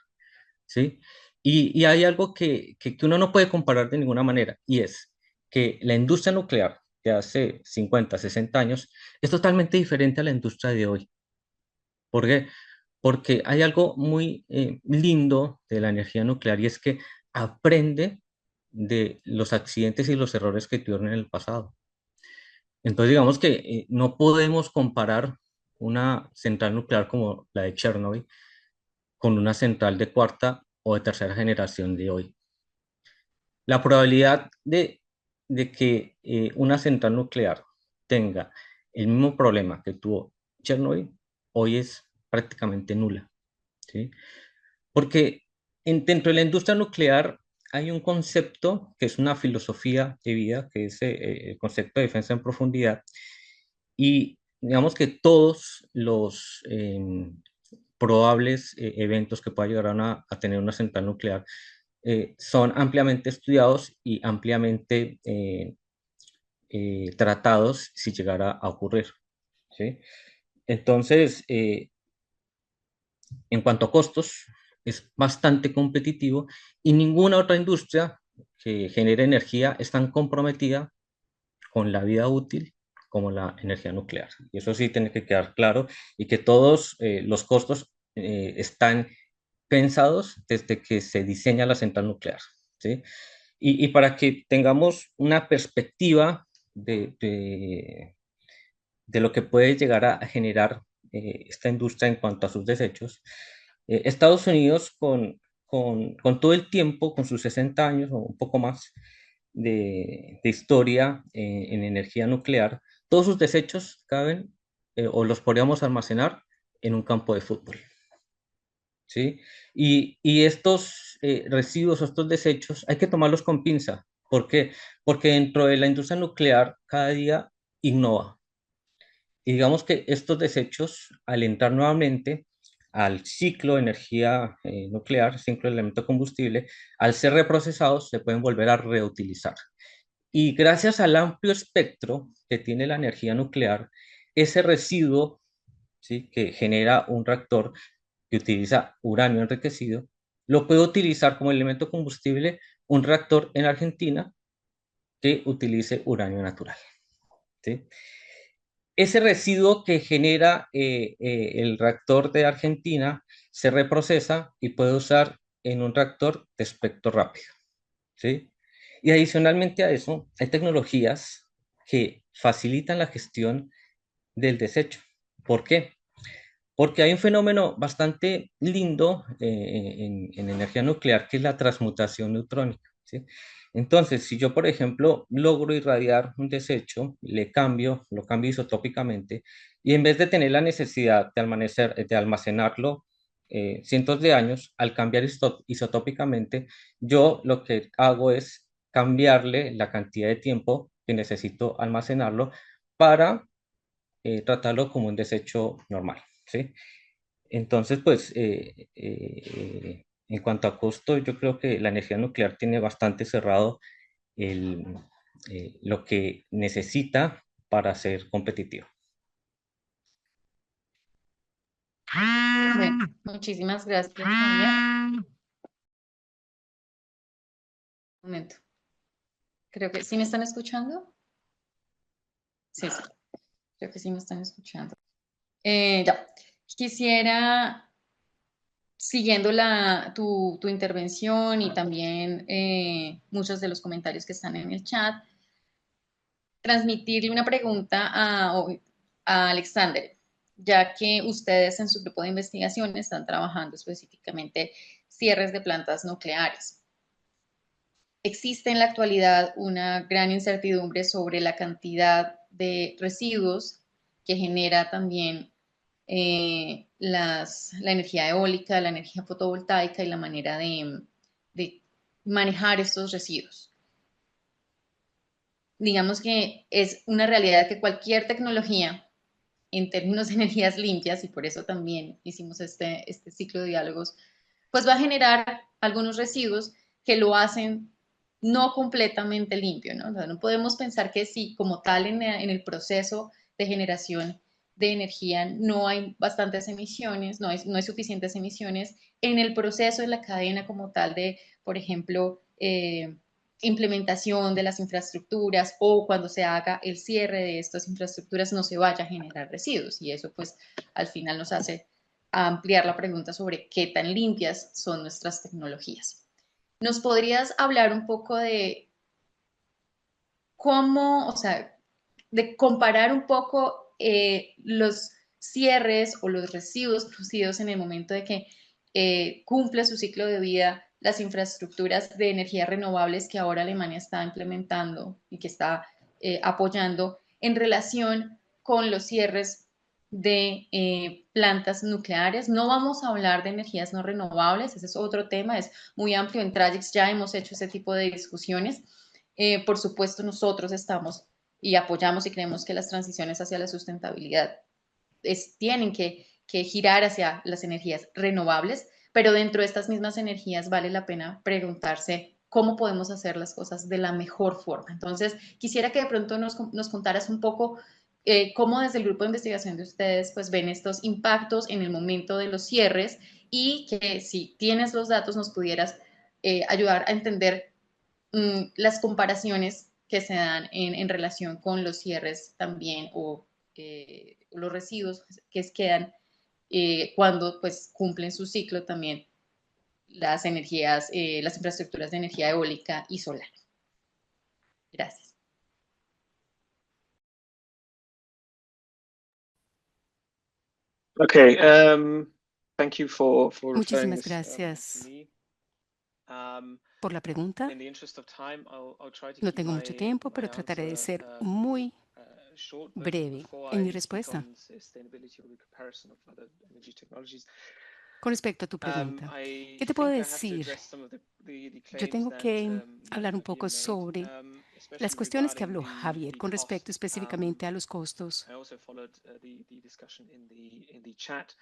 ¿sí? Y hay algo que uno no puede comparar de ninguna manera, y es que la industria nuclear de hace 50, 60 años es totalmente diferente a la industria de hoy. ¿Por qué? Porque hay algo muy lindo de la energía nuclear y es que aprende de los accidentes y los errores que tuvieron en el pasado. Entonces, digamos que no podemos comparar una central nuclear como la de Chernobyl con una central de cuarta o de tercera generación de hoy. La probabilidad de que una central nuclear tenga el mismo problema que tuvo Chernobyl hoy es prácticamente nula, ¿sí? Porque dentro de la industria nuclear hay un concepto que es una filosofía de vida, que es el concepto de defensa en profundidad, y digamos que todos los probables eventos que pueda llegar a tener una central nuclear son ampliamente estudiados y ampliamente tratados si llegara a ocurrir, ¿sí? Entonces, en cuanto a costos, es bastante competitivo y ninguna otra industria que genere energía es tan comprometida con la vida útil como la energía nuclear. Y eso sí tiene que quedar claro y que todos los costos están pensados desde que se diseña la central nuclear, ¿sí? Y para que tengamos una perspectiva de lo que puede llegar a generar esta industria en cuanto a sus desechos, Estados Unidos con todo el tiempo, con sus 60 años o un poco más de historia en energía nuclear, todos sus desechos caben o los podríamos almacenar en un campo de fútbol, ¿sí? Y estos residuos o estos desechos hay que tomarlos con pinza. ¿Por qué? Porque dentro de la industria nuclear cada día innova. Y digamos que estos desechos, al entrar nuevamente al ciclo de energía nuclear, ciclo de elemento combustible, al ser reprocesados, se pueden volver a reutilizar. Y gracias al amplio espectro que tiene la energía nuclear, ese residuo, ¿sí?, que genera un reactor que utiliza uranio enriquecido, lo puede utilizar como elemento combustible un reactor en Argentina que utilice uranio natural, ¿sí? Ese residuo que genera el reactor de Argentina se reprocesa y puede usar en un reactor de espectro rápido, ¿sí? Y adicionalmente a eso, hay tecnologías que facilitan la gestión del desecho. ¿Por qué? Porque hay un fenómeno bastante lindo en energía nuclear que es la transmutación neutrónica, ¿sí? Entonces, si yo, por ejemplo, logro irradiar un desecho, lo cambio isotópicamente, y en vez de tener la necesidad de almacenarlo cientos de años, al cambiar isotópicamente, yo lo que hago es cambiarle la cantidad de tiempo que necesito almacenarlo para tratarlo como un desecho normal, ¿sí? Entonces, pues, en cuanto a costo, yo creo que la energía nuclear tiene bastante cerrado el, lo que necesita para ser competitivo. Bueno, muchísimas gracias, Daniel. Un momento. Creo que sí me están escuchando. Sí, sí. Creo que sí me están escuchando. Ya. Quisiera, siguiendo tu intervención y también muchos de los comentarios que están en el chat, transmitirle una pregunta a Alexander, ya que ustedes en su grupo de investigación están trabajando específicamente cierres de plantas nucleares. Existe en la actualidad una gran incertidumbre sobre la cantidad de residuos que genera también la energía eólica, la energía fotovoltaica y la manera de manejar estos residuos. Digamos que es una realidad que cualquier tecnología en términos de energías limpias, y por eso también hicimos este ciclo de diálogos, pues va a generar algunos residuos que lo hacen no completamente limpio, ¿no? O sea, no podemos pensar que si como tal en el proceso de generación de energía no hay bastantes emisiones, no hay suficientes emisiones en el proceso de la cadena como tal de, por ejemplo, implementación de las infraestructuras o cuando se haga el cierre de estas infraestructuras no se vaya a generar residuos y eso pues al final nos hace ampliar la pregunta sobre qué tan limpias son nuestras tecnologías. ¿Nos podrías hablar un poco de cómo, o sea, de comparar un poco los cierres o los residuos producidos en el momento de que cumple su ciclo de vida las infraestructuras de energías renovables que ahora Alemania está implementando y que está apoyando en relación con los cierres de plantas nucleares? No vamos a hablar de energías no renovables, ese es otro tema, es muy amplio. En Trajix ya hemos hecho ese tipo de discusiones. Por supuesto, nosotros estamos y apoyamos y creemos que las transiciones hacia la sustentabilidad tienen que girar hacia las energías renovables, pero dentro de estas mismas energías vale la pena preguntarse cómo podemos hacer las cosas de la mejor forma. Entonces, quisiera que de pronto nos contaras un poco cómo desde el grupo de investigación de ustedes pues ven estos impactos en el momento de los cierres y que si tienes los datos nos pudieras ayudar a entender las comparaciones que se dan en relación con los cierres también o los residuos que quedan cuando pues cumplen su ciclo también las energías, las infraestructuras de energía eólica y solar. Gracias. Okay, thank you for referring Muchísimas this gracias to me. por la pregunta. In the interest of time, I'll try to No keep tengo mucho tiempo, pero trataré de ser muy short, but breve before en mi I speak respuesta. on sustainability or the comparison of other energy technologies, Con respecto a tu pregunta, I ¿qué te puedo think I have to decir? address some of the Yo claims tengo that que hablar un Javier poco made, sobre especially las cuestiones que regarding habló Javier the con respecto cost. específicamente a los costos. I also followed the discussion in the chat.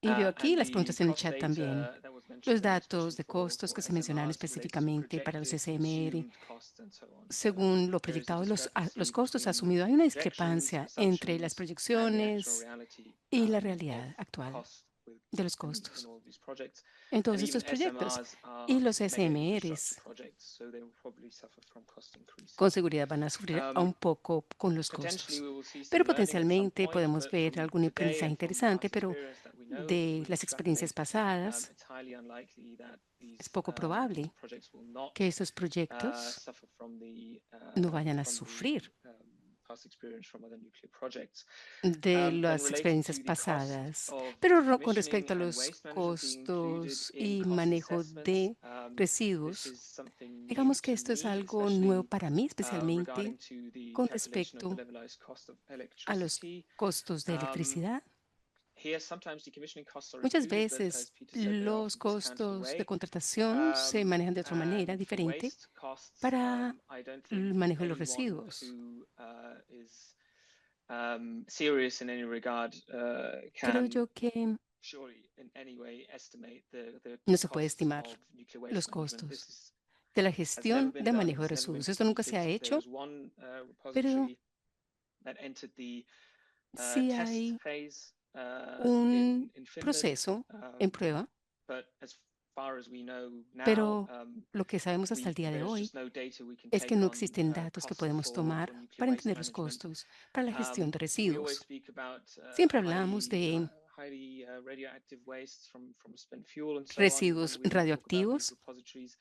Y veo aquí And las the preguntas en el cost chat también. data that was mentioned Los there, datos especially de for costos que se mencionaron SMRs, relates to específicamente para los projected SMR, assumed costs and so on. según lo There is a proyectado y los discrepancy costos between asumidos. Hay una projections, discrepancia entre las assumptions, and the actual proyecciones reality y la of realidad actual costs de los in costos all these projects. en todos And even estos proyectos. SMRs Y are los mega infrastructure SMRs projects, so they will probably suffer from cost increases. con seguridad van a sufrir un poco con los Potentially costos. we will see some Pero learning at some potencialmente point, podemos but ver from algún today aprendizaje and from interesante, past pero experience that we know, if de we las experiencias extrapolate, pasadas it's highly unlikely that es these poco probable projects will not que estos proyectos suffer from no vayan a sufrir past experience from other nuclear projects. de Then las related experiencias to the cost pasadas. of Pero con decommissioning respecto a and los waste management being included costos in y cost manejo assessments, de this residuos, is something new digamos que to esto es me, algo nuevo especially para mí, especialmente regarding to the con calculation of the respecto levelized cost of a los electricity. costos de electricidad. Here, sometimes decommissioning costs are Muchas included, but veces as Peter said, they are los often discounted costos de away. contratación se manejan de otra manera, And for diferente, waste costs, para I don't el think manejo de los anyone residuos. who is serious in any regard Creo can yo que surely in any way estimate the no se puede costs estimar of nuclear los waste management. This costos de la has never gestión been de done. manejo de It's never been residuos. Esto nunca se ha completed. There hecho, was one pero repository that entered the sí test hay phase un in Finland, proceso en prueba, but as far as we know now, pero lo que sabemos hasta el día de there's hoy just no data we can es que take no on existen datos que costs podemos tomar for nuclear para waste entender los management. costos para la gestión de We always residuos. speak about Siempre hablamos de highly radioactive wastes from spent fuel and so residuos on when we talk about these radioactivos, repositories.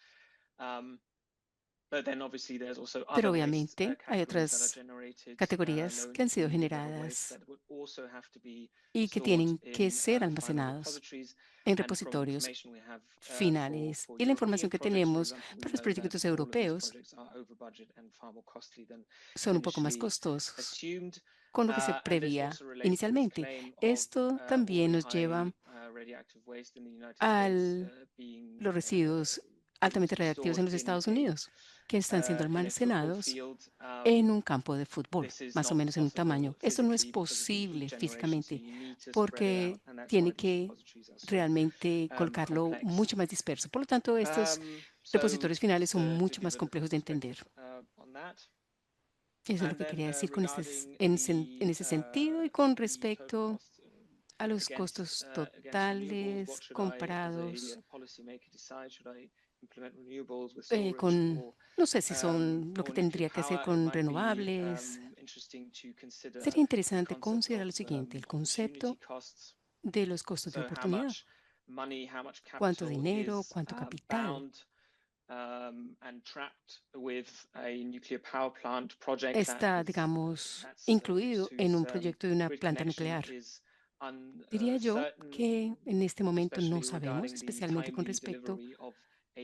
But then obviously there's also pero other waste obviamente hay categories that are otras generated categorías low que han sido intermediate level generadas waste that would also have to be y que stored tienen que in ser final almacenados repositories. en And from repositorios information we have finales. for Y la European información que projects, for tenemos example, we para los know that proyectos all of these europeos projects are over budget and far more costly than son un poco más initially costosos assumed. con lo que se And this prevía also relates to this inicialmente. claim of Esto también all the nos lleva highly radioactive waste in the United a States being los residuos altamente radiactivos en stored los in Estados a Unidos, que están siendo in a football almacenados field. en un campo de fútbol, This is más o not menos en un possible tamaño. Esto no es physically because of the heat posible generation, so físicamente you need to spread it out, porque and that's tiene why these que repositories are so realmente colocarlo complex. mucho más disperso. Por lo tanto, estos So repositorios finales son to mucho give más a little complejos de entender. perspective on that. Eso es lo que quería decir con en ese sentido y con respecto a los costos totales comparados no sé si son lo que tendría que hacer con renovables. Sería interesante considerar lo siguiente, el concepto de los costos de oportunidad. ¿Cuánto dinero, cuánto capital está, digamos, incluido en un proyecto de una planta nuclear? Diría yo que en este momento no sabemos, especialmente con respecto a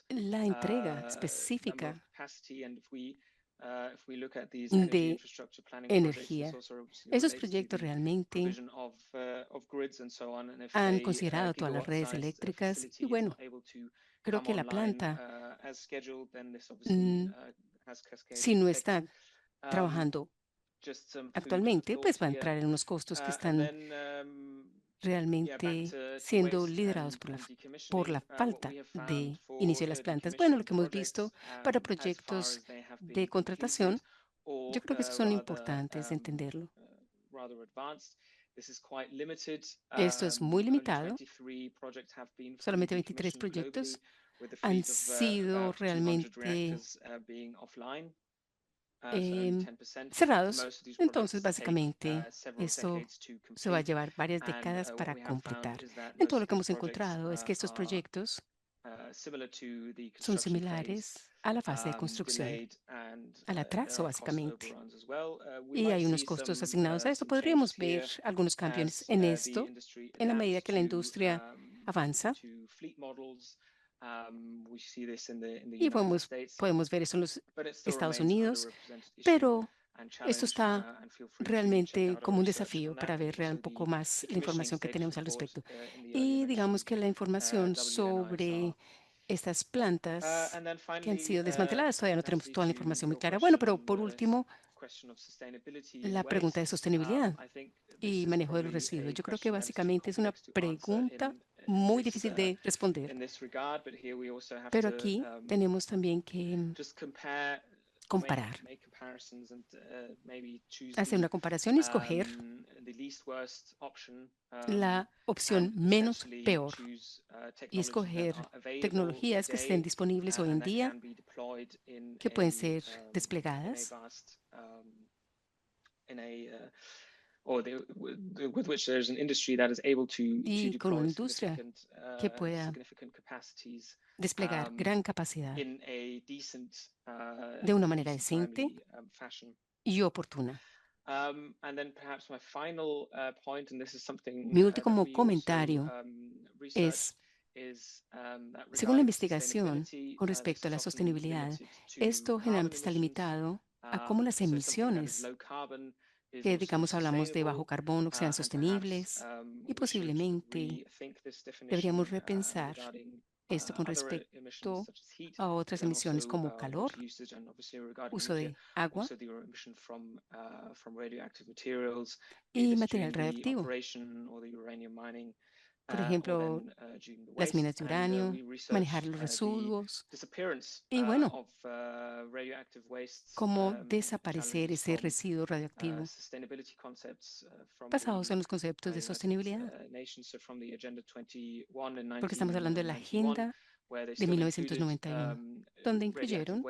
la entrega específica de energía. Esos proyectos realmente han considerado todas las redes eléctricas y bueno, creo que la planta, si no está trabajando actualmente, pues va a entrar en unos costos que están realmente siendo liderados por la falta de inicio de las plantas. Bueno, lo que hemos visto para proyectos de contratación, yo creo que esos son importantes de entenderlo. Esto es muy limitado. Solamente 23 proyectos han sido realmente cerrados. Entonces, básicamente, esto se va a llevar varias décadas para completar. En todo lo que hemos encontrado es que estos proyectos son similares a la fase de construcción, al atraso, básicamente. Y hay unos costos asignados a esto. Podríamos ver algunos cambios en esto en la medida que la industria avanza. Y podemos ver eso en los Estados Unidos, pero esto está realmente como un desafío para ver un poco más la información que tenemos al respecto. Y digamos que la información sobre estas plantas que han sido desmanteladas, todavía no tenemos toda la información muy clara. Bueno, pero por último, la pregunta de sostenibilidad y manejo de los residuos. Yo creo que básicamente es una pregunta muy difícil de responder. Pero aquí tenemos también que comparar, hacer una comparación y escoger la opción menos peor y escoger tecnologías que estén disponibles hoy en día, que pueden ser desplegadas y con una industria que pueda desplegar gran capacidad de una manera decente y oportuna. Mi último comentario es, según la investigación con respecto a la sostenibilidad, esto generalmente está limitado a cómo las emisiones que, digamos, hablamos de bajo carbono, sean sostenibles y posiblemente deberíamos repensar esto con respecto a otras emisiones como calor, uso de agua y material radioactivo. Por ejemplo, las minas de uranio, manejar los residuos y, bueno, cómo desaparecer ese residuo radioactivo basados en los conceptos de sostenibilidad. Porque estamos hablando de la Agenda de 1991, donde incluyeron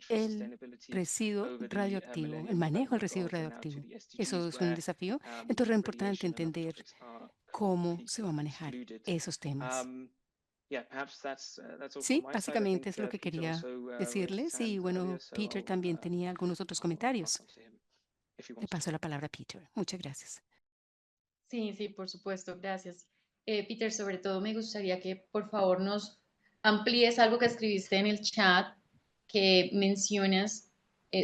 el residuo radioactivo, el manejo del residuo radioactivo. Eso es un desafío. Entonces es importante entender cómo se va a manejar esos temas. Sí, básicamente es lo que quería decirles. Y bueno, Peter también tenía algunos otros comentarios. Le paso la palabra a Peter. Muchas gracias. Sí, sí, por supuesto, gracias. Peter, sobre todo me gustaría que por favor nos amplíes algo que escribiste en el chat, que mencionas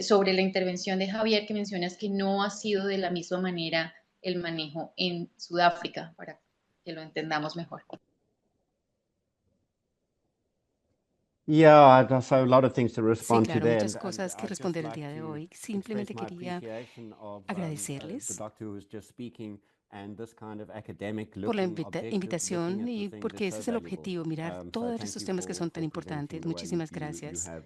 sobre la intervención de Javier, que mencionas que no ha sido de la misma manera el manejo en Sudáfrica, para que lo entendamos mejor. Yeah, so a lot of things to Sí, respond to claro, there. muchas And cosas que I'd just responder el like día de to hoy. express Simplemente my quería appreciation of the agradecerles doctor who was just speaking and this kind of academic por la looking, objective looking invitación at the y things porque is ese so es el valuable. objetivo, mirar So todos thank estos you temas que son tan for presenting importantes. the way Muchísimas you gracias. have.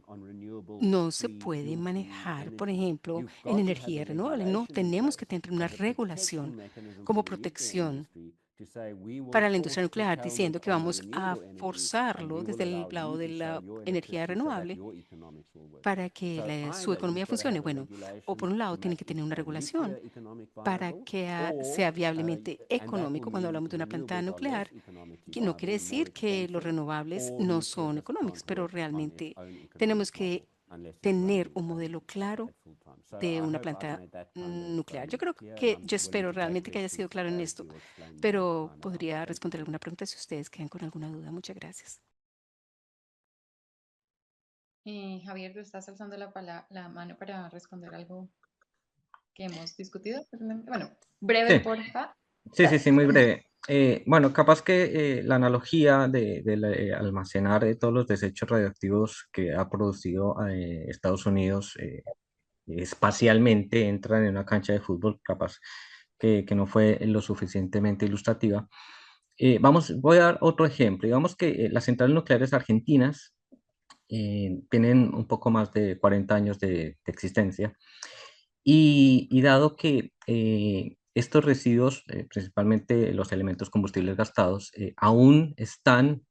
no se puede manejar, por ejemplo, en energía renovable. No, tenemos que tener una regulación como protección para la industria nuclear, diciendo que vamos a forzarlo desde el lado de la energía renovable para que su economía funcione. Bueno, o por un lado tiene que tener una regulación para que sea viablemente económico cuando hablamos de una planta nuclear, que no quiere decir que los renovables no son económicos, pero realmente tenemos que tener un modelo claro de una planta nuclear. Yo espero realmente que haya sido claro en esto, pero podría responder alguna pregunta si ustedes quedan con alguna duda. Muchas gracias. Javier, tú estás alzando la mano para responder algo que hemos discutido. Bueno, breve, Sí, porfa. sí, Gracias. muy breve. Bueno, capaz que la analogía de almacenar todos los desechos radioactivos que ha producido Estados Unidos espacialmente entran en una cancha de fútbol, capaz que no fue lo suficientemente ilustrativa. Voy a dar otro ejemplo. Digamos que las centrales nucleares argentinas tienen un poco más de 40 años de existencia y dado que estos residuos, principalmente los elementos combustibles gastados, aún están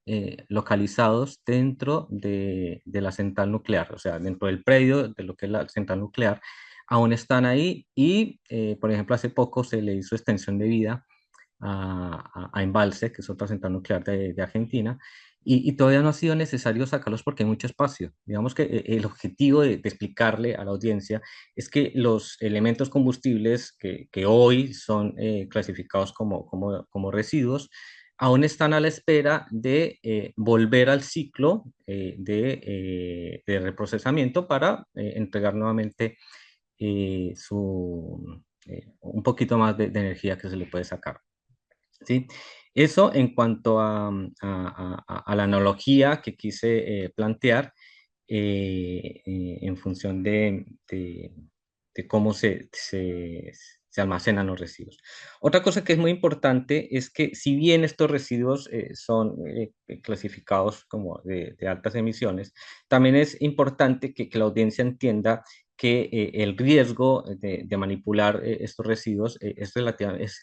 localizados dentro de la central nuclear, o sea, dentro del predio de lo que es la central nuclear, aún están ahí y, por ejemplo, hace poco se le hizo extensión de vida a Embalse, que es otra central nuclear de Argentina, y todavía no ha sido necesario sacarlos porque hay mucho espacio. Digamos que el objetivo de explicarle a la audiencia es que los elementos combustibles que hoy son clasificados como residuos, aún están a la espera de volver al ciclo de reprocesamiento para entregar nuevamente un poquito más de energía que se le puede sacar. ¿Sí? Eso en cuanto a la analogía que quise plantear en función de cómo se almacenan los residuos. Otra cosa que es muy importante es que si bien estos residuos son clasificados como de altas emisiones, también es importante que la audiencia entienda que el riesgo de manipular estos residuos es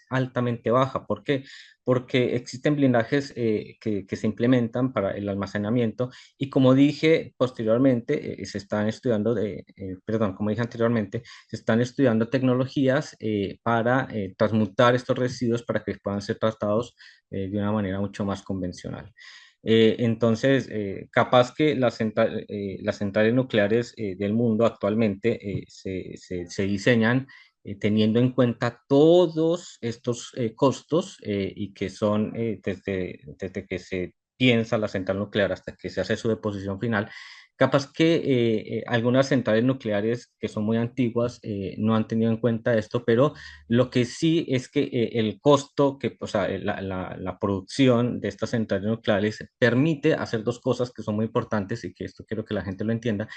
altamente baja. ¿Por qué? Porque existen blindajes que se implementan para el almacenamiento y como dije posteriormente, como dije anteriormente, se están estudiando tecnologías para transmutar estos residuos para que puedan ser tratados de una manera mucho más convencional. Entonces, capaz que las centrales nucleares del mundo actualmente se diseñan teniendo en cuenta todos estos costos y que son desde que se piensa la central nuclear hasta que se hace su deposición final, capaz que algunas centrales nucleares que son muy antiguas no han tenido en cuenta esto, pero lo que sí es que el costo, o sea, la producción de estas centrales nucleares permite hacer dos cosas que son muy importantes y que esto quiero que la gente lo entienda,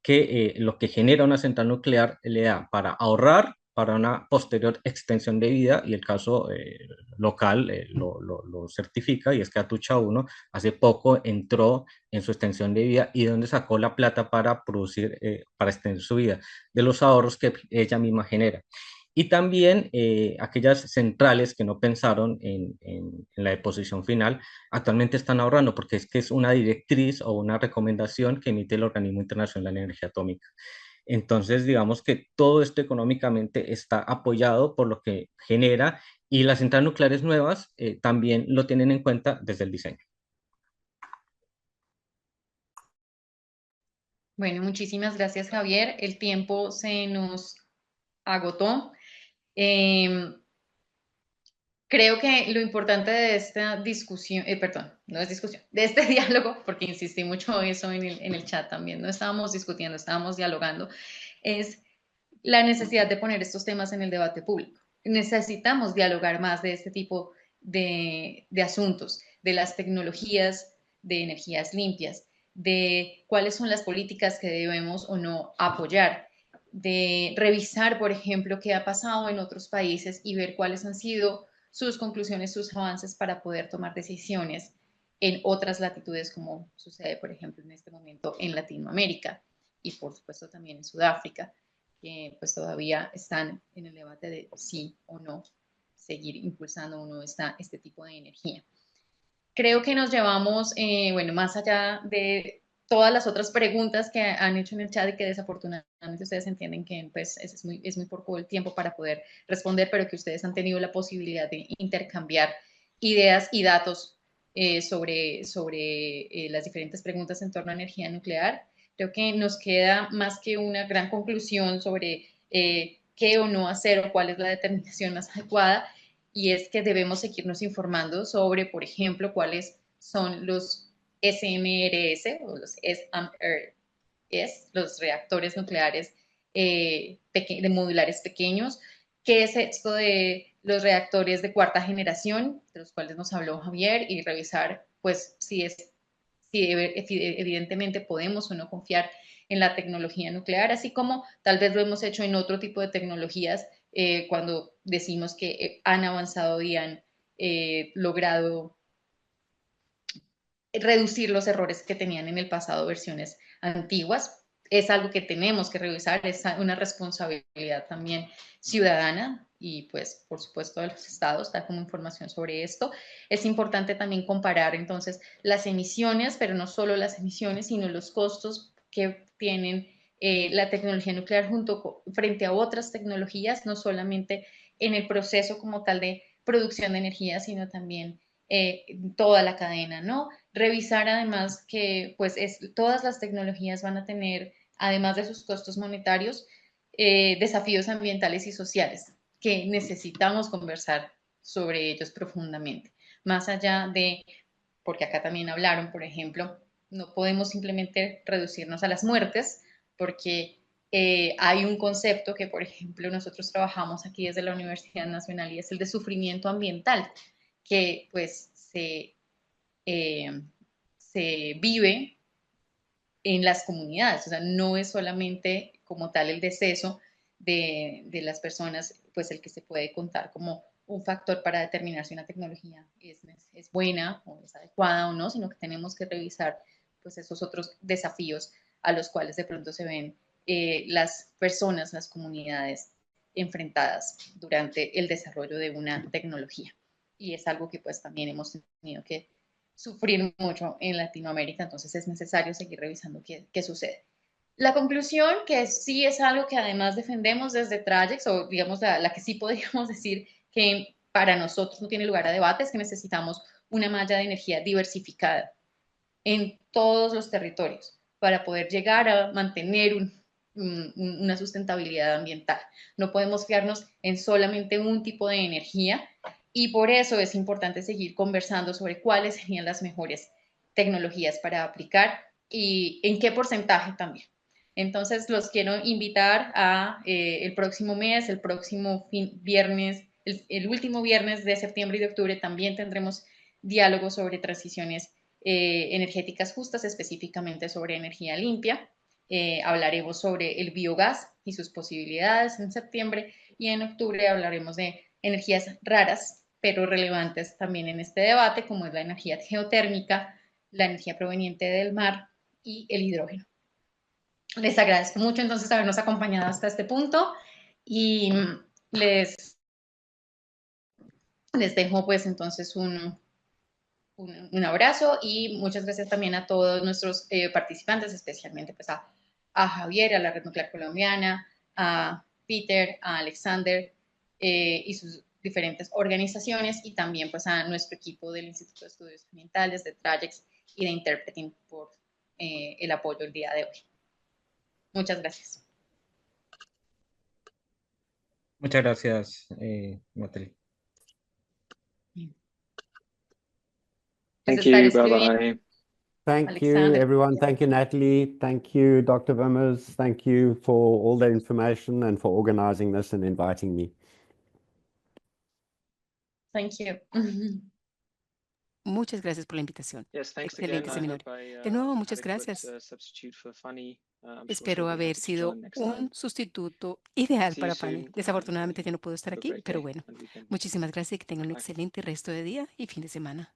que lo que genera una central nuclear le da para ahorrar para una posterior extensión de vida y el caso local lo certifica y es que Atucha 1 hace poco entró en su extensión de vida y donde sacó la plata para producir, para extender su vida, de los ahorros que ella misma genera. Y también aquellas centrales que no pensaron en la deposición final, actualmente están ahorrando porque es que es una directriz o una recomendación que emite el Organismo Internacional de Energía Atómica. Entonces, digamos que todo esto económicamente está apoyado por lo que genera y las centrales nucleares nuevas también lo tienen en cuenta desde el diseño. Bueno, muchísimas gracias, Javier. El tiempo se nos agotó. Creo que lo importante de esta discusión, perdón, no es discusión, de este diálogo, porque insistí mucho eso en el chat también, no estábamos discutiendo, estábamos dialogando, es la necesidad de poner estos temas en el debate público. Necesitamos dialogar más de este tipo de asuntos, de las tecnologías de energías limpias, de cuáles son las políticas que debemos o no apoyar, de revisar, por ejemplo, qué ha pasado en otros países y ver cuáles han sido sus conclusiones, sus avances para poder tomar decisiones en otras latitudes, como sucede, por ejemplo, en este momento en Latinoamérica y, por supuesto, también en Sudáfrica, que pues todavía están en el debate de sí o no seguir impulsando o no este tipo de energía. Creo que nos llevamos, bueno, más allá de todas las otras preguntas que han hecho en el chat y que desafortunadamente ustedes entienden que pues, es muy poco el tiempo para poder responder, pero que ustedes han tenido la posibilidad de intercambiar ideas y datos sobre las diferentes preguntas en torno a energía nuclear. Creo que nos queda más que una gran conclusión sobre qué o no hacer o cuál es la determinación más adecuada, y es que debemos seguirnos informando sobre, por ejemplo, cuáles son los SMRS o los SMR los reactores nucleares de modulares pequeños, qué es esto de los reactores de cuarta generación, de los cuales nos habló Javier, y revisar pues si evidentemente podemos o no confiar en la tecnología nuclear, así como tal vez lo hemos hecho en otro tipo de tecnologías cuando decimos que han avanzado y han logrado reducir los errores que tenían en el pasado versiones antiguas. Es algo que tenemos que revisar, es una responsabilidad también ciudadana y pues por supuesto de los estados, dar como información sobre esto. Es importante también comparar entonces las emisiones, pero no solo las emisiones, sino los costos que tienen la tecnología nuclear frente a otras tecnologías, no solamente en el proceso como tal de producción de energía, sino también toda la cadena, ¿no? Revisar además que pues todas las tecnologías van a tener, además de sus costos monetarios, desafíos ambientales y sociales que necesitamos conversar sobre ellos profundamente. Más allá de, porque acá también hablaron, por ejemplo, no podemos simplemente reducirnos a las muertes, porque hay un concepto que, por ejemplo, nosotros trabajamos aquí desde la Universidad Nacional y es el de sufrimiento ambiental, que pues se vive en las comunidades, o sea, no es solamente como tal el deceso de las personas, pues el que se puede contar como un factor para determinar si una tecnología es buena o es adecuada o no, sino que tenemos que revisar pues esos otros desafíos a los cuales de pronto se ven las personas, las comunidades enfrentadas durante el desarrollo de una tecnología. Y es algo que pues también hemos tenido que sufrir mucho en Latinoamérica, entonces es necesario seguir revisando qué sucede. La conclusión, que sí es algo que además defendemos desde Trayex, o digamos la que sí podríamos decir que para nosotros no tiene lugar a debate, es que necesitamos una malla de energía diversificada en todos los territorios para poder llegar a mantener una sustentabilidad ambiental. No podemos fiarnos en solamente un tipo de energía y por eso es importante seguir conversando sobre cuáles serían las mejores tecnologías para aplicar y en qué porcentaje también. Entonces los quiero invitar a el próximo mes, el próximo viernes, el último viernes de septiembre y de octubre también tendremos diálogos sobre transiciones energéticas justas, específicamente sobre energía limpia. Hablaremos sobre el biogás y sus posibilidades en septiembre y en octubre hablaremos de energías raras, pero relevantes también en este debate, como es la energía geotérmica, la energía proveniente del mar y el hidrógeno. Les agradezco mucho entonces habernos acompañado hasta este punto y les dejo pues entonces un abrazo y muchas gracias también a todos nuestros participantes, especialmente pues a Javier, a la Red Nuclear Colombiana, a Peter, a Alexander y sus diferentes organizaciones y también pues a nuestro equipo del Instituto de Estudios Ambientales, de Trayex y de Interpreting por el apoyo el día de hoy. Muchas gracias. Muchas gracias, Natalie. Thank you. Bye-bye. Thank Alexander. you, everyone. Thank you, Natalie. Thank you, Dr. Wimmers. Thank you for all the information and for organizing this and inviting me. Thank you. Muchas gracias por la invitación. Yes, thanks Excelente again. seminario. De nuevo, muchas gracias. Espero haber sido un sustituto ideal para Fanny. Desafortunadamente ya no puedo estar aquí, pero bueno, muchísimas gracias y que tengan un excelente resto de día y fin de semana.